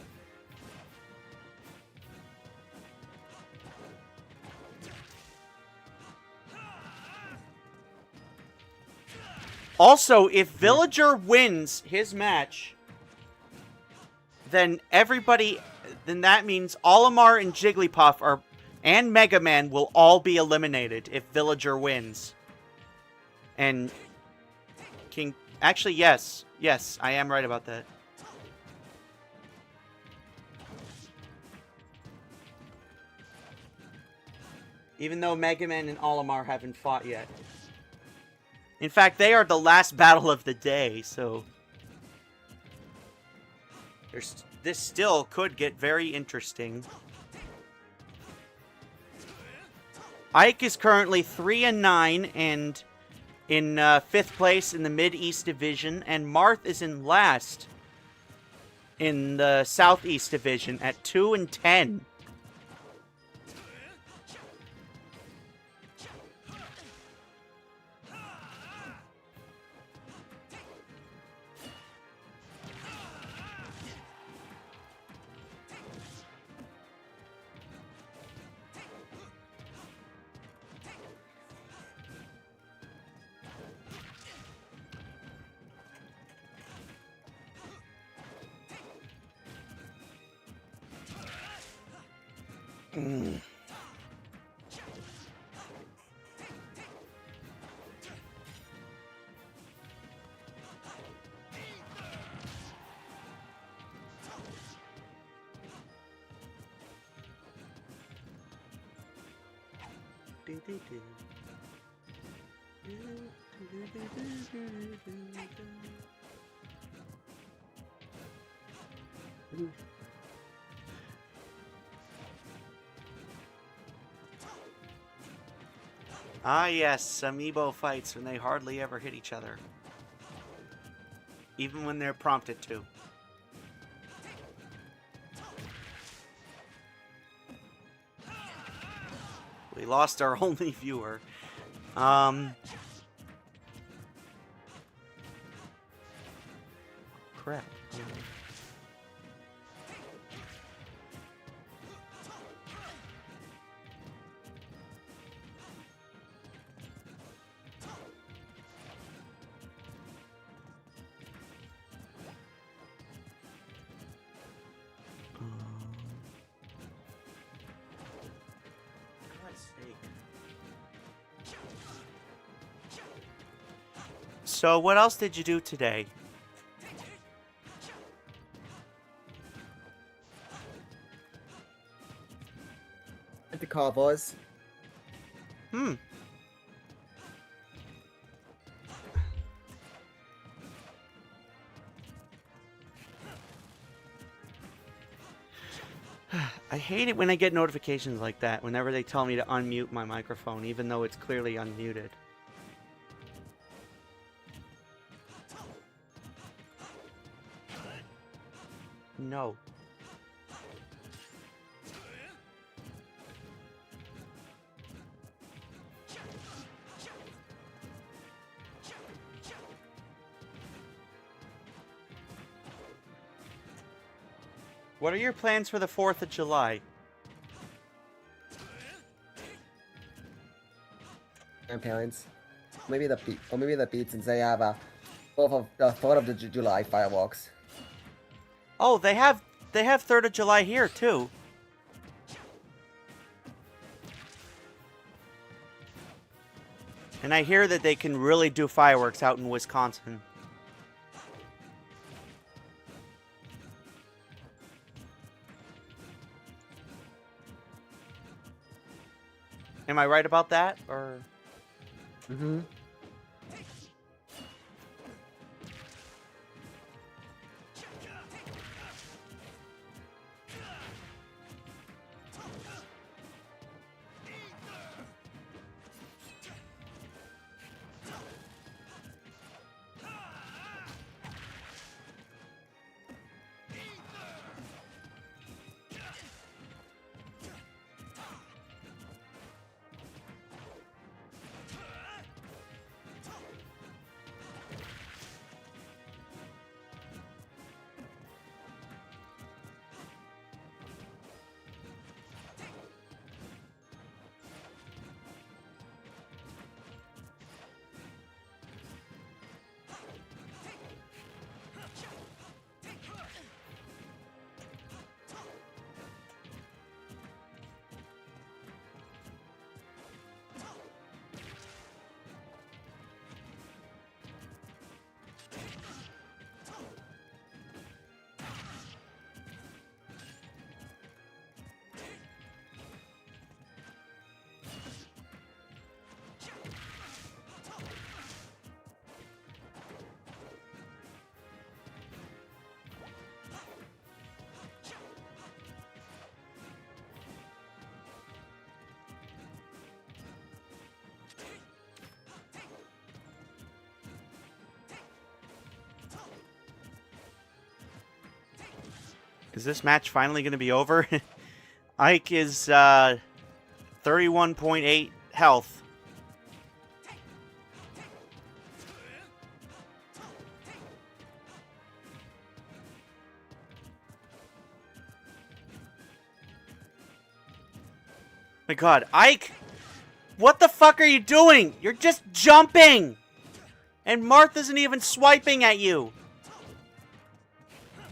Also, if Villager wins his match, then that means Olimar and Jigglypuff and Mega Man will all be eliminated if Villager wins. And actually, yes, I am right about that. Even though Mega Man and Olimar haven't fought yet. In fact, they are the last battle of the day, so this still could get very interesting. Ike is currently 3 and 9 and in 5th place in the Mid-East Division, and Marth is in last in the Southeast Division at 2 and 10. Ah, yes, Amiibo fights when they hardly ever hit each other. Even when they're prompted to. We lost our only viewer. Crap. So, what else did you do today? At the Cowboys. I hate it when I get notifications like that, whenever they tell me to unmute my microphone, even though it's clearly unmuted. No. What are your plans for the 4th of July? Grandparents. Maybe the beat, or maybe the beat, since they have a 4th of July fireworks. Oh, they have 3rd of July here too. And I hear that they can really do fireworks out in Wisconsin. Am I right about that, or? Mm-hmm. Is this match finally going to be over? Ike is 31.8 health. My God, Ike! What the fuck are you doing? You're just jumping! And Marth isn't even swiping at you!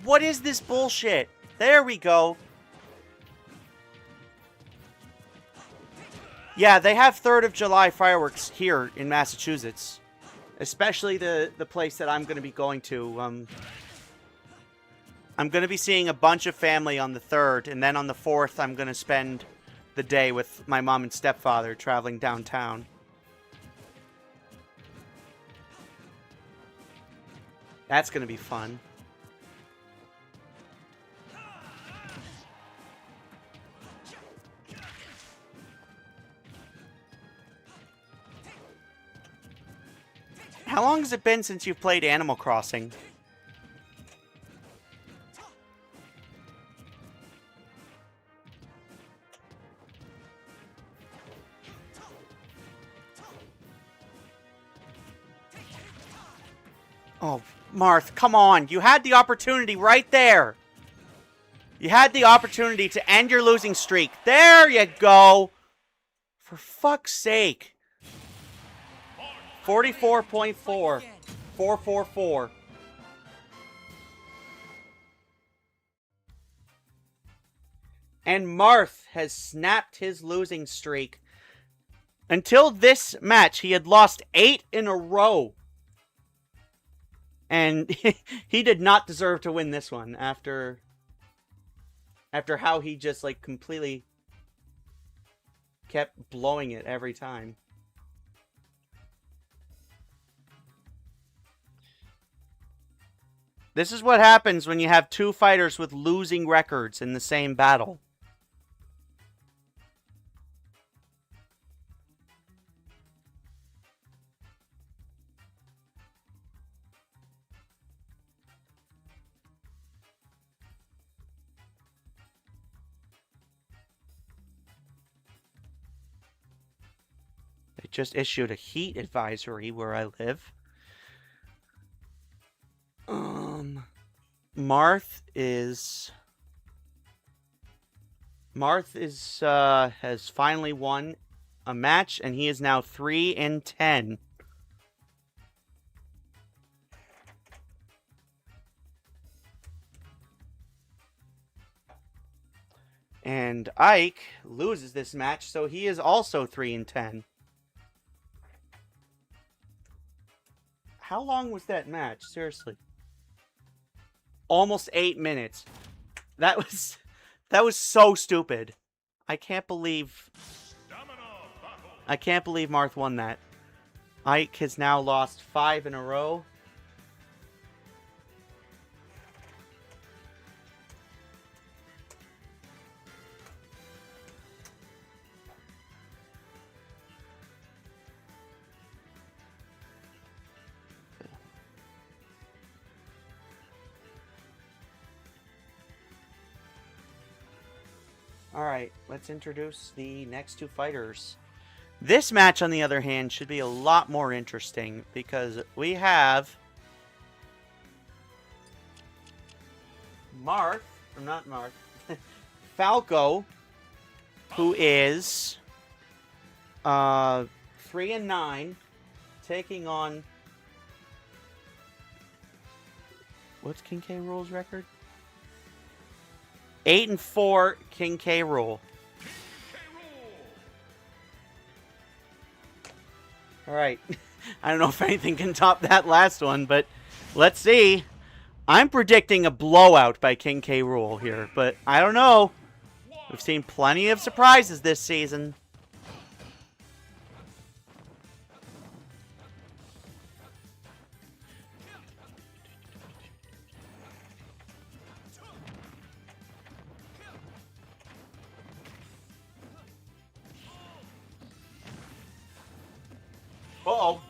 What is this bullshit? There we go. Yeah, they have 3rd of July fireworks here in Massachusetts. Especially the place that I'm going to be going to. I'm going to be seeing a bunch of family on the 3rd, and then on the 4th I'm going to spend the day with my mom and stepfather traveling downtown. That's going to be fun. How long has it been since you've played Animal Crossing? Oh, Marth, come on. You had the opportunity right there. You had the opportunity to end your losing streak. There you go. For fuck's sake. 44.4. 444. And Marth has snapped his losing streak. Until this match, he had lost 8 in a row. And he did not deserve to win this one after how he just, like, completely kept blowing it every time. This is what happens when you have two fighters with losing records in the same battle. They just issued a heat advisory where I live. Marth has finally won a match, and he is now 3-10. And Ike loses this match, so he is also 3-10. How long was that match? Seriously. Almost 8 minutes. That was so stupid. I can't believe Marth won that. Ike has now lost 5 in a row. Alright, let's introduce the next two fighters. This match, on the other hand, should be a lot more interesting because we have Falco, who is 3-9, taking on, what's King K. Rool's record? 8-4 King K. Rool. Alright. I don't know if anything can top that last one, but let's see. I'm predicting a blowout by King K. Rool here, but I don't know. We've seen plenty of surprises this season. Uh-oh.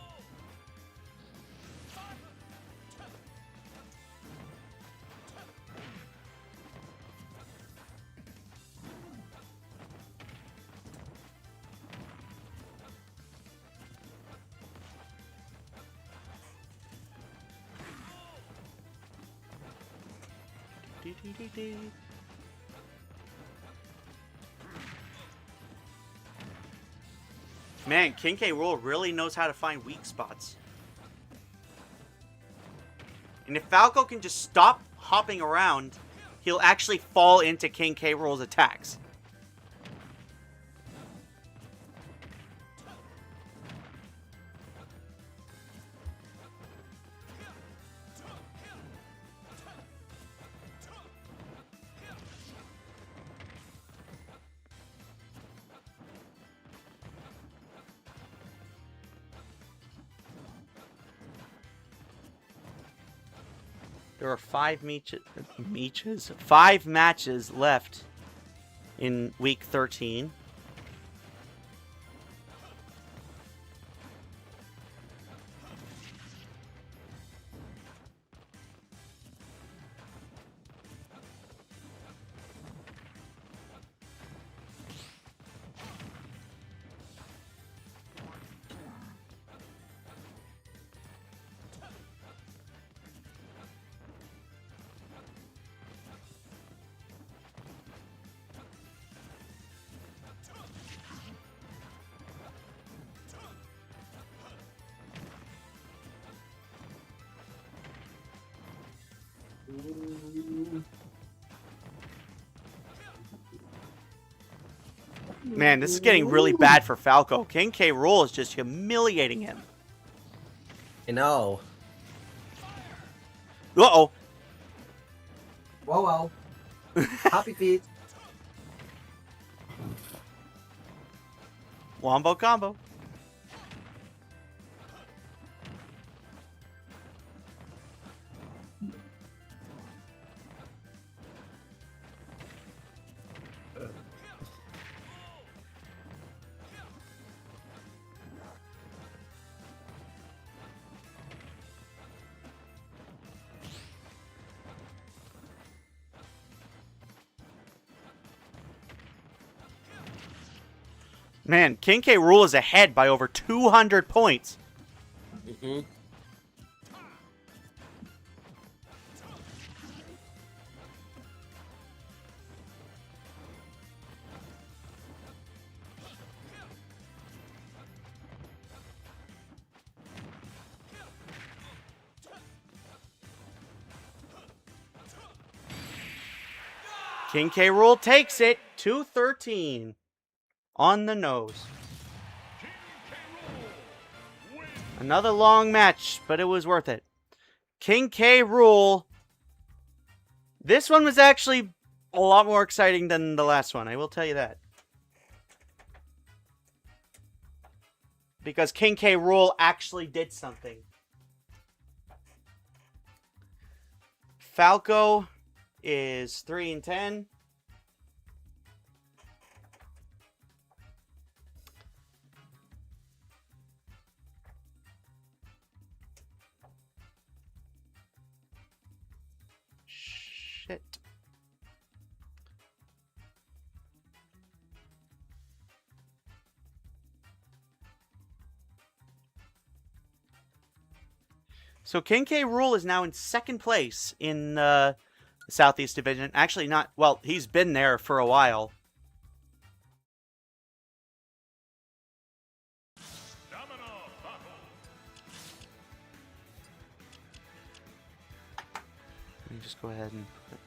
Man, King K. Rool really knows how to find weak spots. And if Falco can just stop hopping around, he'll actually fall into King K. Rool's attacks. There are five matches left in week 13. Man, this is getting really bad for Falco. King K. Rool is just humiliating him. I know. Uh-oh. Whoa, whoa. Happy feet. Wombo combo. Man, King K. Rool is ahead by over 200 points. Mm-hmm. King K. Rool takes it. 213 on the nose. Another long match, but it was worth it. King K. Rool. This one was actually a lot more exciting than the last one. I will tell you that. Because King K. Rool actually did something. Falco is 3-10. Shit. So King K. Rool is now in second place in the Southeast Division. Actually, not well. He's been there for a while. Let me just go ahead and put.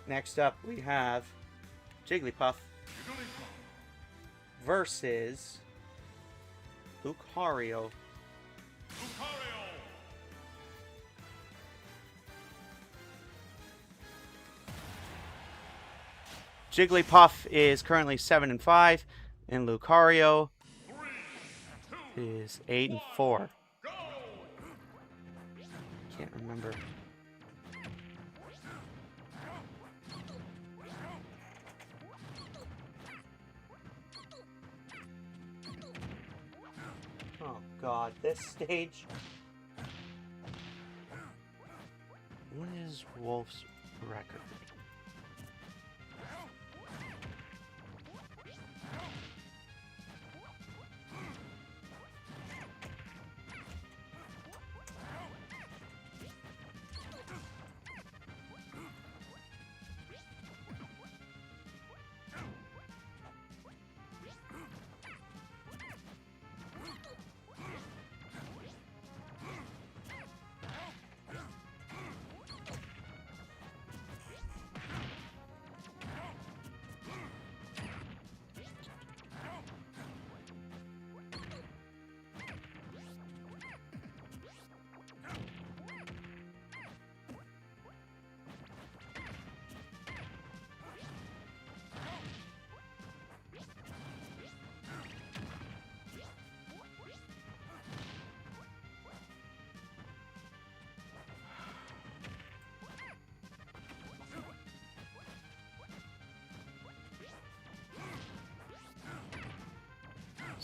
Next up, we have Jigglypuff versus Lucario. Jigglypuff is currently 7-5, and Lucario is 8-4. Can't remember. Oh god, this stage. What is Wolf's record?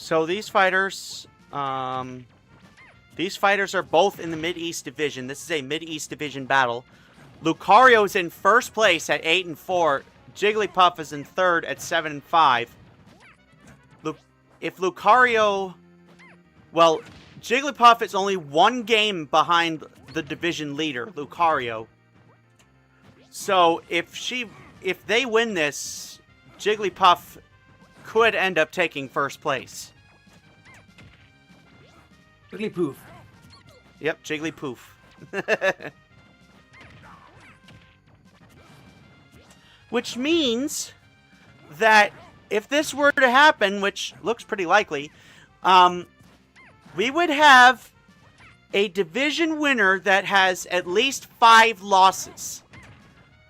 So these fighters are both in the Mid-East Division. This is a Mid-East Division battle. Lucario's in first place at 8-4. Jigglypuff is in third at 7-5. If Lucario... Well, Jigglypuff is only one game behind the division leader, Lucario. So if they win this, Jigglypuff could end up taking first place. Jigglypoof. Yep, Jigglypoof. Which means that if this were to happen, which looks pretty likely, we would have a division winner that has at least 5 losses,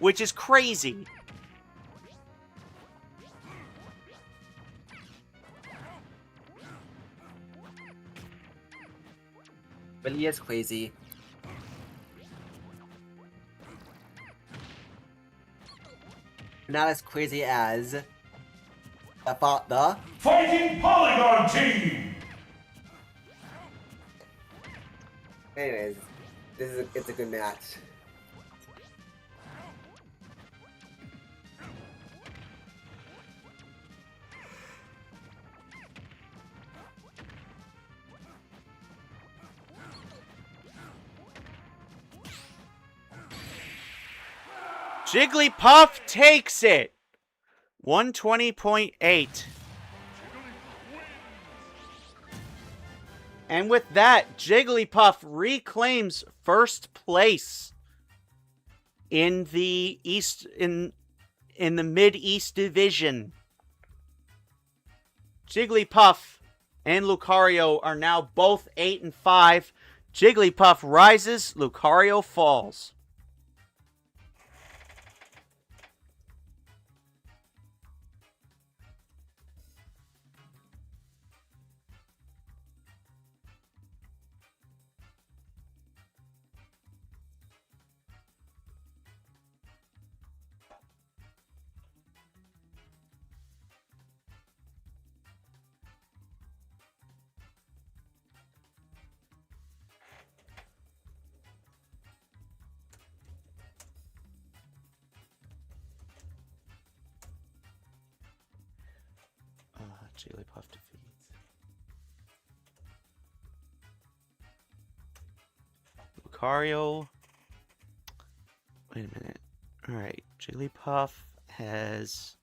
which is crazy. Really is crazy. Not as crazy as the Fighting Polygon Team! Anyways, it's a good match. Jigglypuff takes it. 120.8. And with that, Jigglypuff reclaims first place in the East in the Mid-East Division. Jigglypuff and Lucario are now both 8-5. Jigglypuff rises, Lucario falls. Jigglypuff defeats Lucario. Wait a minute. Alright, Jigglypuff has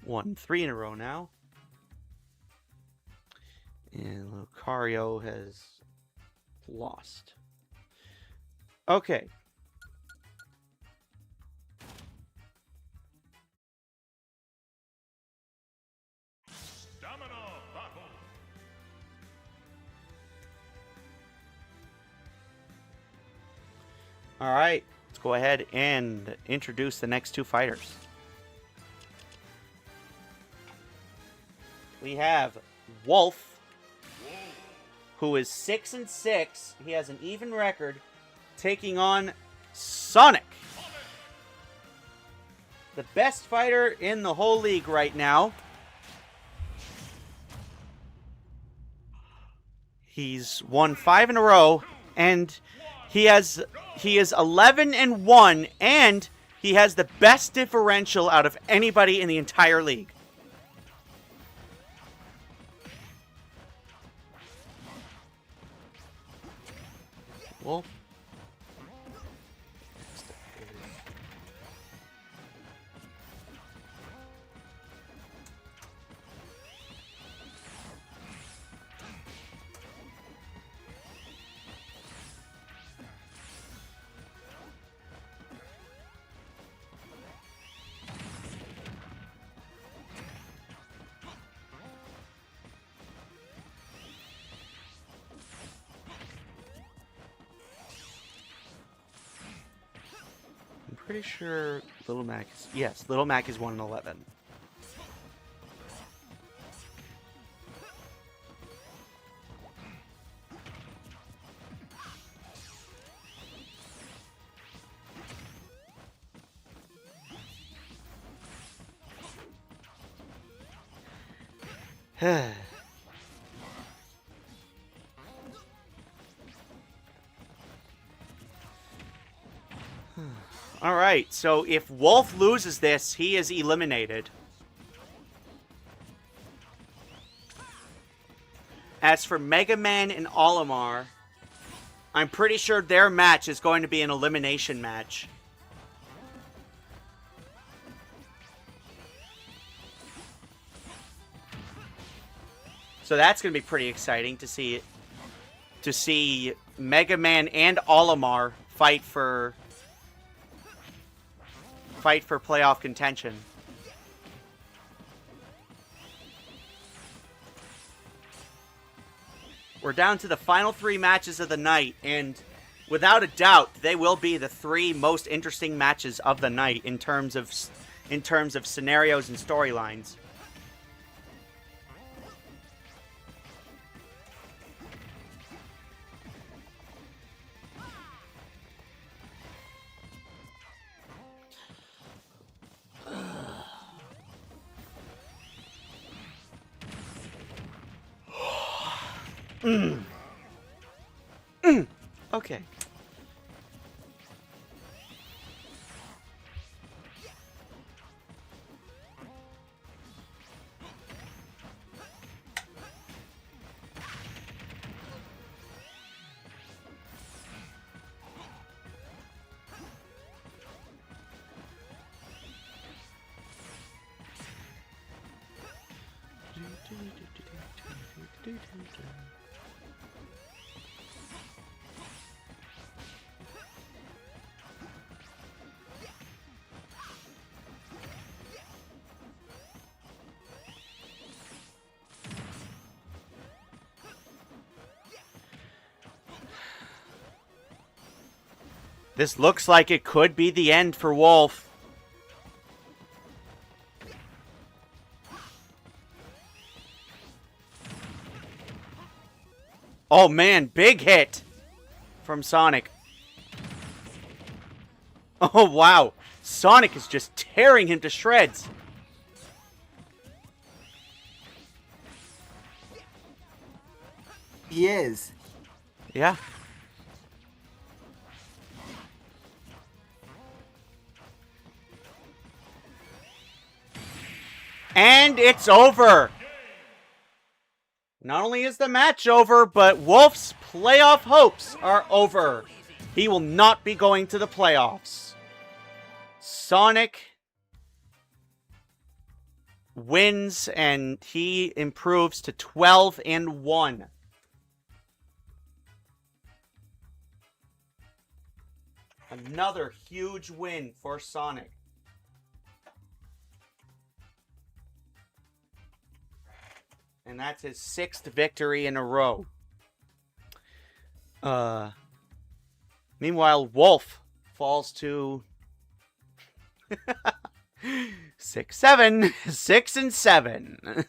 won 3 in a row now. And Lucario has lost. Okay. All right, let's go ahead and introduce the next 2 fighters. We have Wolf, who is 6-6. He has an even record, taking on Sonic, the best fighter in the whole league right now. He's won 5 in a row, and he is 11-1, and he has the best differential out of anybody in the entire league. Wolf. Pretty sure Little Mac is... Yes, Little Mac is 1-11. Alright, so if Wolf loses this, he is eliminated. As for Mega Man and Olimar, I'm pretty sure their match is going to be an elimination match. So that's going to be pretty exciting to see Mega Man and Olimar fight for playoff contention. We're down to the final 3 matches of the night, and without a doubt, they will be the 3 most interesting matches of the night in terms of scenarios and storylines. Okay. This looks like it could be the end for Wolf. Oh man, big hit from Sonic. Oh wow, Sonic is just tearing him to shreds. He is. Yeah. And it's over. Not only is the match over, but Wolf's playoff hopes are over. He will not be going to the playoffs. Sonic wins and he improves to 12-1. Another huge win for Sonic. And that's his 6th victory in a row. Meanwhile, Wolf falls to 6-7, 6-7.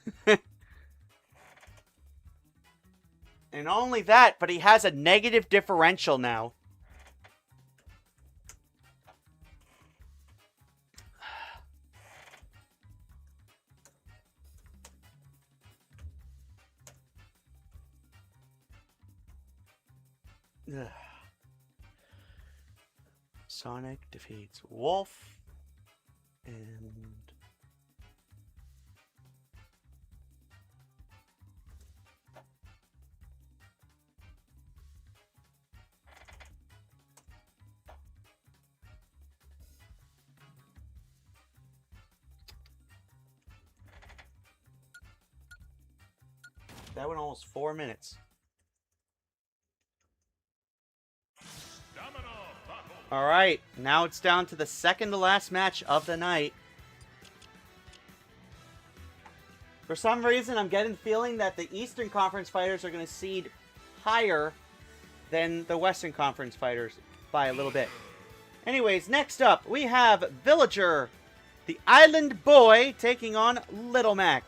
And not only that, but he has a negative differential now. Sonic defeats Wolf, and that went almost 4 minutes. All right, now it's down to the second to last match of the night. For some reason, I'm getting the feeling that the Eastern Conference fighters are going to seed higher than the Western Conference fighters by a little bit. Anyways, next up, we have Villager, the Island Boy, taking on Little Mac.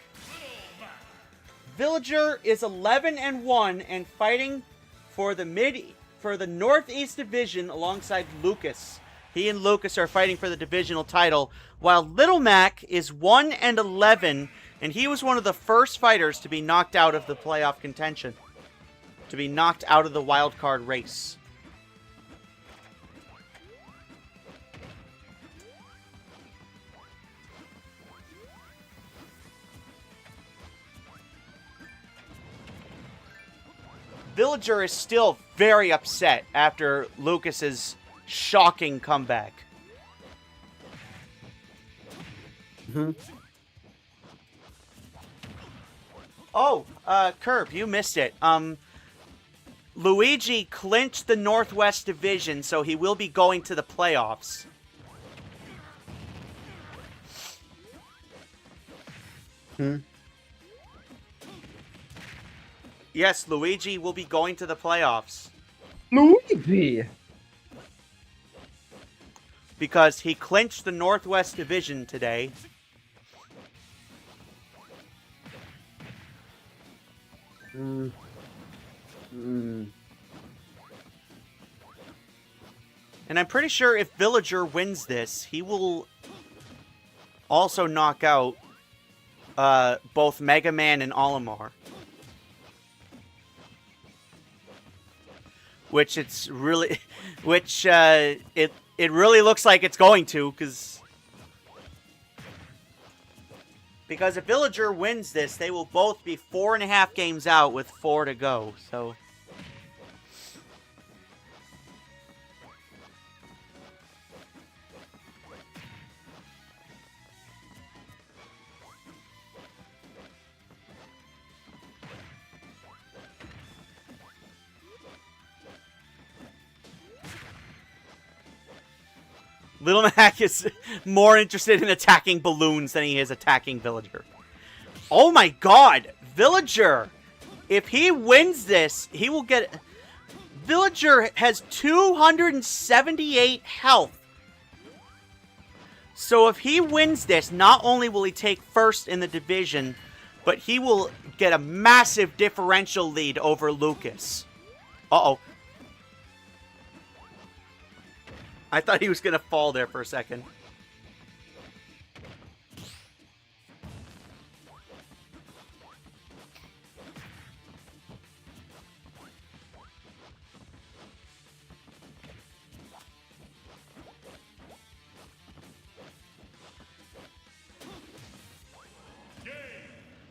Villager is 11-1 and fighting for the Northeast Division alongside Lucas. He and Lucas are fighting for the divisional title, while Little Mac is 1-11 And he was one of the first fighters to be knocked out of the playoff contention. To be knocked out of the wild card race. Villager is still very upset after Lucas's shocking comeback. Oh, Curb, you missed it. Luigi clinched the Northwest Division, so he will be going to the playoffs. Yes, Luigi will be going to the playoffs. Luigi! Because he clinched the Northwest Division today. And I'm pretty sure if Villager wins this, he will also knock out both Mega Man and Olimar. Which it's really, it really looks like it's going to, because if Villager wins this, they will both be 4.5 games out with 4 to go. So. Little Mac is more interested in attacking balloons than he is attacking Villager. Oh my god! Villager! If he wins this, he will get... Villager has 278 health. So if he wins this, not only will he take first in the division, but he will get a massive differential lead over Lucas. Uh-oh. I thought he was going to fall there for a second.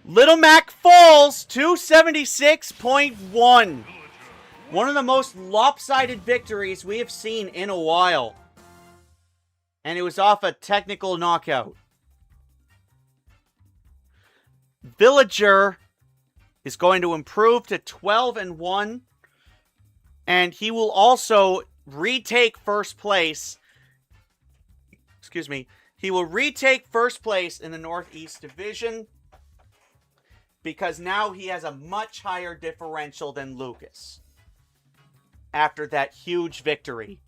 Little Mac falls 276.1. One of the most lopsided victories we have seen in a while. And it was off a technical knockout. Villager is going to improve to 12-1. And he will also retake first place. Excuse me. He will retake first place in the Northeast Division. Because now he has a much higher differential than Lucas. After that huge victory.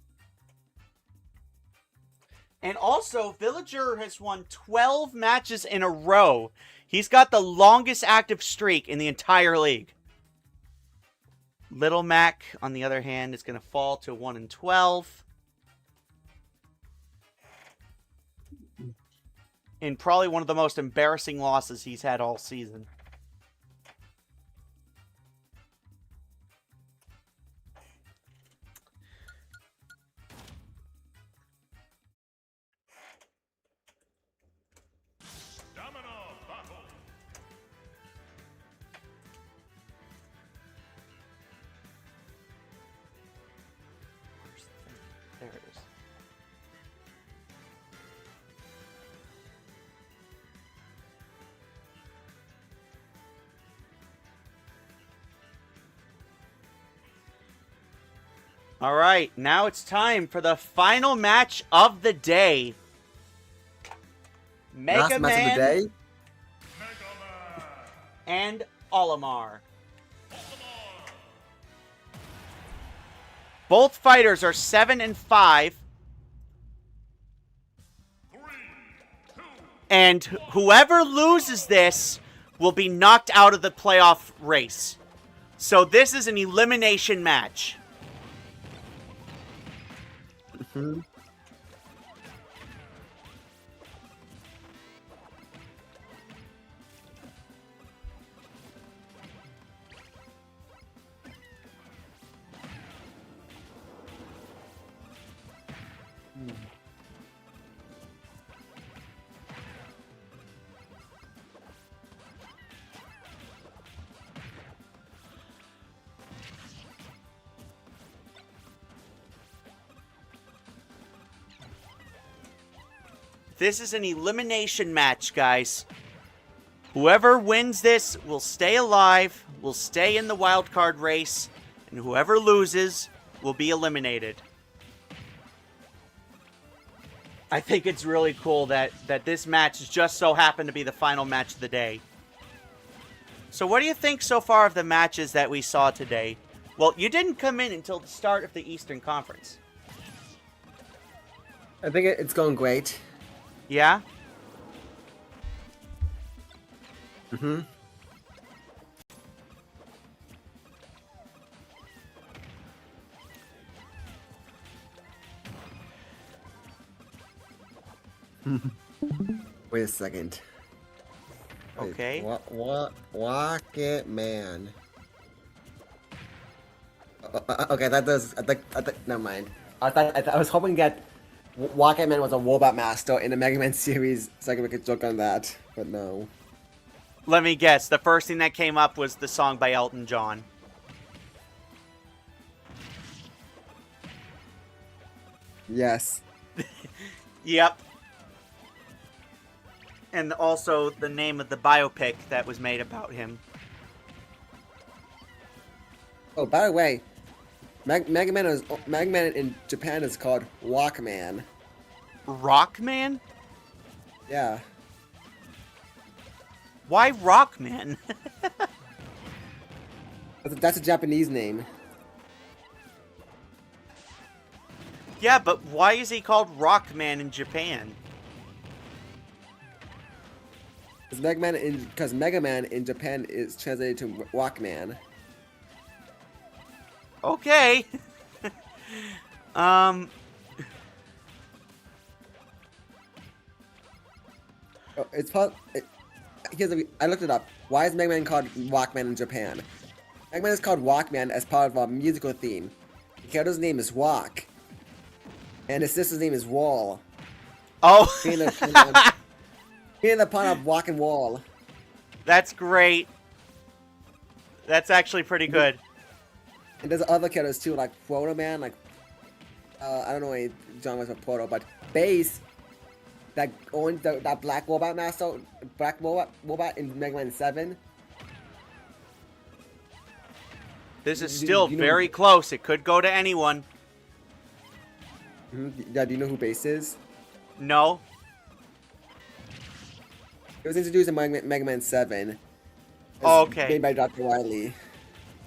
And also, Villager has won 12 matches in a row. He's got the longest active streak in the entire league. Little Mac, on the other hand, is going to fall to 1-12. In probably one of the most embarrassing losses he's had all season. There it is. All right, now it's time for the final match of the day. Mega Last match of the Man day. and Olimar. Both fighters are 7-5. And whoever loses this will be knocked out of the playoff race. So this is an elimination match. This is an elimination match, guys. Whoever wins this will stay alive, will stay in the wild card race, and whoever loses will be eliminated. I think it's really cool that this match just so happened to be the final match of the day. So what do you think so far of the matches that we saw today? Well, you didn't come in until the start of the Eastern Conference. I think it's going great. Yeah? Mm-hmm. Wait a second. Wait, Okay. What? Rocket Man. Okay, that does. I think. Never mind. I was hoping that Rocket Man was a Robot Master in the Mega Man series, so I could make a joke on that, but no. Let me guess. The first thing that came up was the song by Elton John. Yes. Yep. And also the name of the biopic that was made about him. Oh, by the way, Mega Man in Japan is called Walkman. Rockman? Yeah. Why Rockman? That's a Japanese name. Yeah, but why is he called Rockman in Japan? Because Mega Man in Japan is translated to Walkman. Okay. It's called. I looked it up. Why is Mega Man called Walkman in Japan? Mega Man is called Walkman as part of a musical theme. The character's name is Walk, and his sister's name is Wall. Oh. Being the pun of Walk and Wall. That's great. That's actually pretty good. And there's other characters too, like Proto Man, like I don't know any genres of Proto, but Bass, that black robot master, black robot in Mega Man 7. This is still very close. It could go to anyone. Yeah, do you know who Bass is? No. It was introduced in Mega Man 7. Oh, okay. Made by Dr. Wily.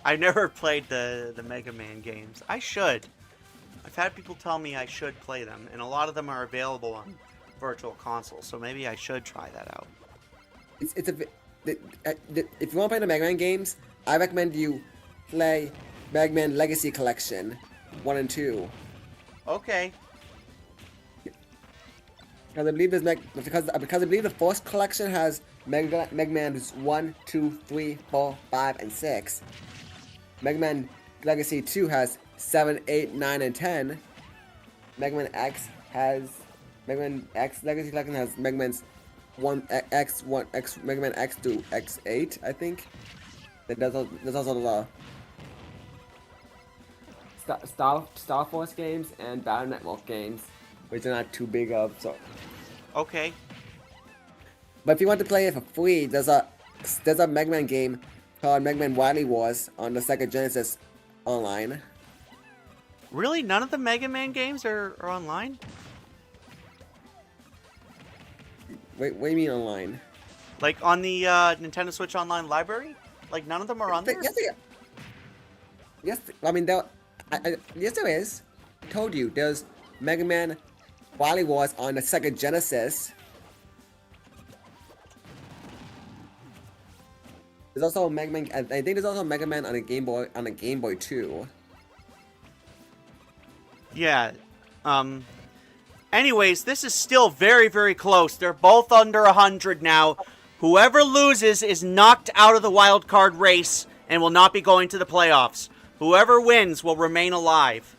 I never played the Mega Man games. I should. I've had people tell me I should play them, and a lot of them are available on Virtual Console, so maybe I should try that out. If you want to play the Mega Man games, I recommend you play Mega Man Legacy Collection 1 and 2. Okay. Because I believe because I believe the first collection has Mega Man's 1, 2, 3, 4, 5, and 6. Mega Man Legacy 2 has 7, 8, 9, and 10. Mega Man X Legacy Collection has Mega Man's Mega Man X to X8, I think. There's also the Star Force games and Battle Network games, which are not too big of. So. Okay. But if you want to play it for free, there's a Mega Man game called Mega Man Wily Wars on the Sega Genesis online. Really? None of the Mega Man games are online? Wait, what do you mean online? Like on the Nintendo Switch Online library? Like none of them are on there? Yes, I mean, yes there is. Told you, there's Mega Man Wily Wars on the Sega Genesis. There's also a Mega Man. I think there's also a Mega Man on a Game Boy too. Yeah. Anyways, this is still very, very close. They're both under 100 now. Whoever loses is knocked out of the wild card race and will not be going to the playoffs. Whoever wins will remain alive.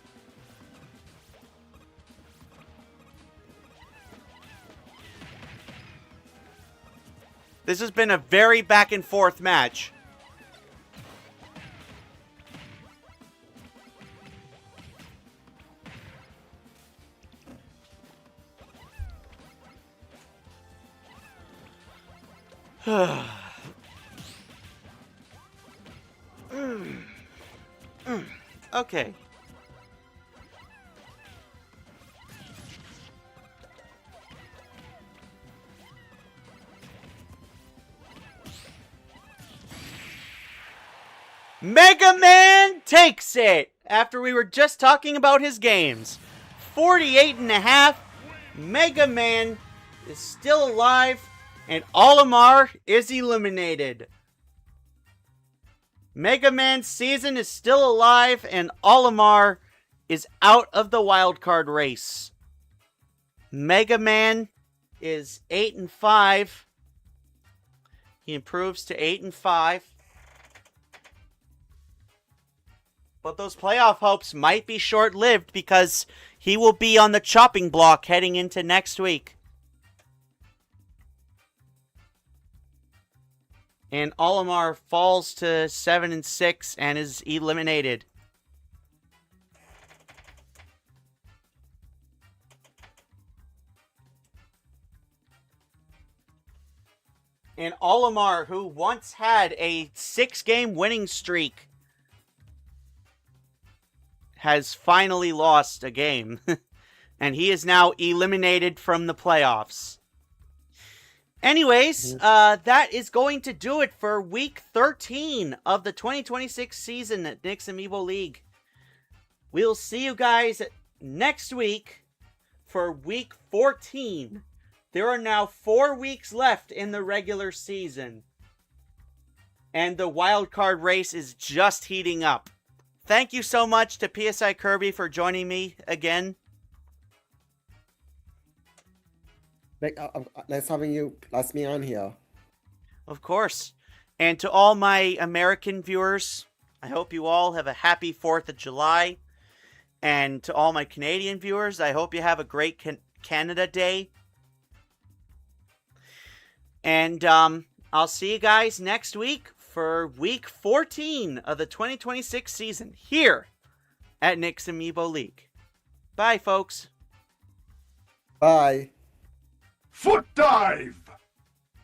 This has been a very back and forth match. Okay. Mega Man takes it after we were just talking about his games. 48.5. Mega Man is still alive and Olimar is eliminated. Mega Man's season is still alive and Olimar is out of the wildcard race. Mega Man is 8-5. He improves to 8-5. But those playoff hopes might be short-lived because he will be on the chopping block heading into next week. And Olimar falls to 7-6 and is eliminated. And Olimar, who once had a 6-game winning streak, has finally lost a game. And he is now eliminated from the playoffs. Anyways, that is going to do it for week 13 of the 2026 season at Nick's Amiibo League. We'll see you guys next week for week 14. There are now 4 weeks left in the regular season. And the wildcard race is just heating up. Thank you so much to PSI Kirby for joining me again. Nice having you. Let's me on here. Of course. And to all my American viewers, I hope you all have a happy 4th of July. And to all my Canadian viewers, I hope you have a great Canada Day. And I'll see you guys next week for week 14 of the 2026 season here at Nick's Amiibo League. Bye, folks. Bye. Foot dive!